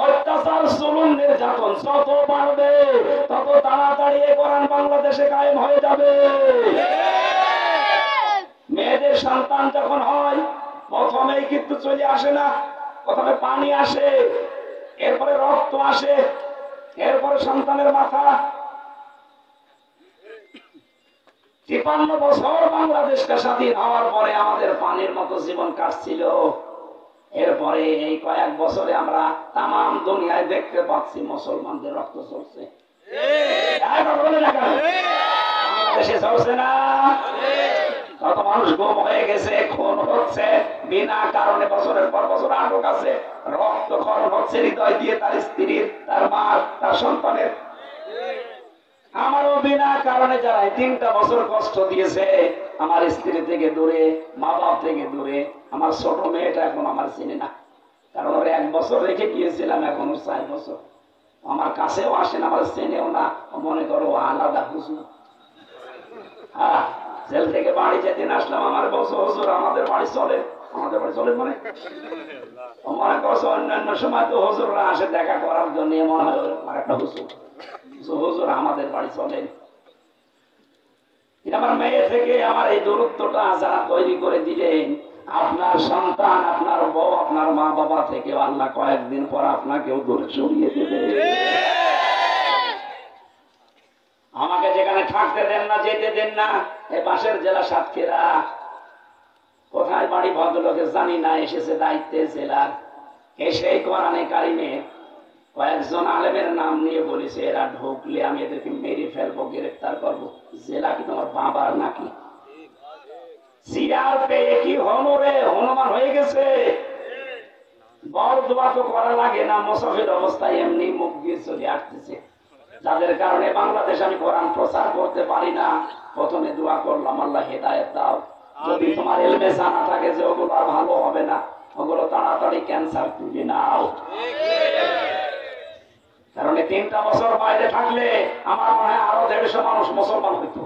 অত্যাচার জুলুম নির্যাতন যত বাড়বে তত তাড়াতাড়ি এই কোরআন বাংলাদেশে কায়েম হয়ে যাবে। মেয়েদের সন্তান যখন হয়, প্রথমেই কিন্তু চলে আসে না, প্রথমে পানি আসে, এরপরে রক্ত আসে, এরপরে সন্তানের মাথা। ৫৩ বছর বাংলাদেশকে স্বাধীন হওয়ার পরে আমাদের পানির মতো জীবন কাটছিল। এরপরে এই কয়েক বছরে আমরা তাম দুনিয়ায় দেখতে পাচ্ছি মুসলমানদের রক্ত চলছে। বাংলাদেশে চলছে না? কত মানুষ গুম হয়ে গেছে, খুন হচ্ছে বিনা কারণে, বছরের পর বছর আটক আছে, রক্তক্ষরণ হচ্ছে হৃদয় দিয়ে তার স্ত্রীর, তার মার, তার সন্তানের। আমারও বিনা কারণে যারা ৩টা বছর কষ্ট দিয়েছে, আমার স্ত্রী থেকে দূরে, মা বাপ থেকে দূরে, আমার ছোট মেয়েটা এখন আমার চিনে না, কারণ ওর ১ বছর রেখে গিয়েছিলাম, এখন ওর ৪ বছর, আমার কাছেও আসেন, আমার চেনেও না, মনে করো আলাদা বুঝু। হ্যাঁ, জেল থেকে বাড়ি যেদিন আসলাম, আমার বলছো হুজুর আমাদের বাড়ি চলে, আমাদের বাড়ি চলে মানে মনে করছো অন্যান্য সময় তো হুজুররা আসে দেখা করার জন্য, মনে হয় আমার একটা হুজুর, হুজুর আমাদের বাড়ি চলেন। আমার মেয়ে থেকে আমার এই দূরত্বটা যারা তৈরি করে দিলেন, আপনার সন্তান, আপনার বউ, আপনার মা বাবা থেকে আল্লাহ কয়েকদিন পর আপনাকেও দূরে সরিয়ে দেবে। আমাকে যেখানে থাকতে দেন না, যেতে দেন না, এই পাশের জেলা সাতক্ষীরা, কোথায় বাড়ি ভদ্রলোকের জানি না, এসেছে দায়িত্বে জেলার, এসে কোরআনে কারিমে কয়েক একজন আলেমের নাম নিয়ে বলেছে এরা ঢুকলে আমি এদেরকে মেরে ফেলবো, গ্রেফতার করবো। জেলা কি তোমার বাবার নাকি? চেয়ার পেয়ে কি হনরে হনুমান হয়ে গেছে? বরদোয়া তো করা লাগে না, মুসাফির অবস্থায় এমনি মুখ দিয়ে চলে আসতেছে। যাদের কারণে বাংলাদেশ আমি কোরআন প্রচার করতে পারি না। প্রথমে দোয়া করলাম, আল্লাহ হেদায়েত দাও। যদি তোমার এলমে জানা থাকে যে ওগুলো আর ভালো হবে না, ওগুলো তাড়াতাড়ি ক্যান্সার তুলে নাও। কারণ 3টা বছর বাইরে থাকলে আমার মনে হয় আরো 150 মানুষ মুসলমান হইত।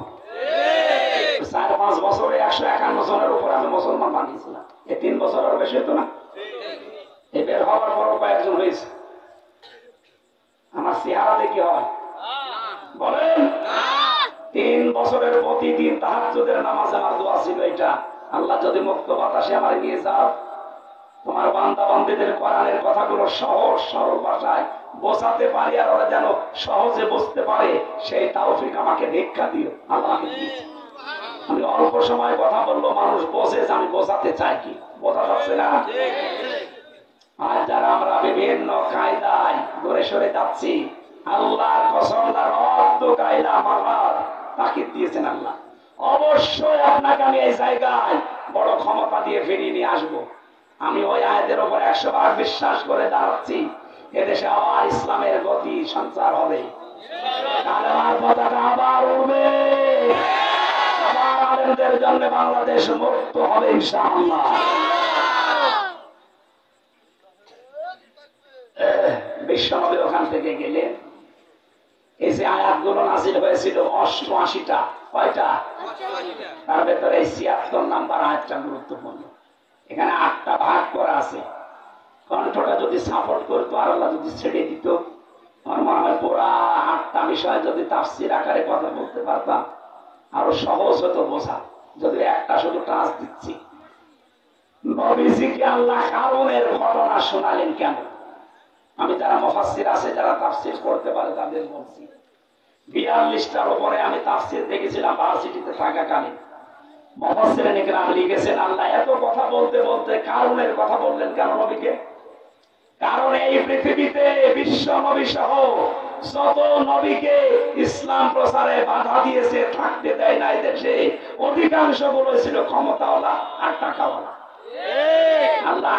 4-5 বছরে 151 জনের উপর আমি মুসলমান বানিয়েছিলাম। 3 বছর আরো বেশি হতো না? এই বের হওয়ার পরও কয়েকজন হয়েছে। আমার চেহারাতে কি হয় বলেন? 3 বছরের প্রতিদিন তাহাজ্জুদের নামাজ আমার দোয়া ছিল এটা, আল্লাহ যদি মুক্ত বাতাসে আমার নিয়ে যাও, তোমার বান্দা বান্দীদের কোরআনের কথাগুলো সহজ সরল ভাষায় বোঝাতে পারি, আর ওরা যেন সহজে বুঝতে পারে, সেই তৌফিক আমাকে ভিক্ষা দিও। আল্লাহকে দিয়েছি। আমি অল্প সময় কথা বললো মানুষ বোঝে যে আমি বোঝাতে চাই কি। বোঝা যাচ্ছে না? আর যারা আমরা বিভিন্ন কায়দায় দূরে সরে যাচ্ছি, আল্লাহর কসম রদ্দ কায়দা আমার তাকিদ দিয়েছেন আল্লাহ। অবশ্যই আপনাকে আমি এই জায়গায় বড় ক্ষমতা দিয়ে ফিরিয়ে নিয়ে আসবো। আমি ওই আয়াতের উপর 100 বার বিশ্বাস করে দাঁড়াচ্ছি, এদেশে আবার ইসলামের গতি সঞ্চার হবে, কালেমার পতাকা আবার উঠবে, আবার আলেমদের জন্য বাংলাদেশ মুক্ত হবে ইনশাআল্লাহ। বিশ্বনবী ওখান থেকে গেলেন। এই যে আয়াতগুলো নাযিল হয়েছিল 88টা, কয়টা? তার ভেতরে 76 নাম্বার আয়াতটা গুরুত্বপূর্ণ। এখানে 8টা ভাগ করা আছে। কণ্ঠটা যদি সাপোর্ট করতো আর আল্লাহ যদি ছেড়ে দিত, আমার মনে হয় পুরা 8টা বিষয় যদি তাফসীর আকারে কথা বলতে পারতাম আরো সহজ হতো বোঝা। যদি একটা শুধু টাচ দিচ্ছি, নবীজিকে আল্লাহ কারণের ঘটনা শোনালেন কেন? আমি যারা মুফাসসির আছে, যারা তাফসীর করতে পারে তাদের বলছি, 42টার উপরে আমি তাফসীর দেখেছিলাম ভার্সিটিতে থাকাকালীন। মুফাসসিরিনে কেরাম লিখেছেন আল্লাহ এত কথা বলতে বলতে কারণের কথা বললেন কেন নবীকে? কারণ এই পৃথিবীতে বিশ্ব নবী সহ যত নবীকে ইসলাম প্রচারে বাধা দিয়েছে, থাকতে দেয় না দেশে, অধিকাংশ গুলো ছিল ক্ষমতাওয়ালা আর টাকাওয়ালা। আল্লাহ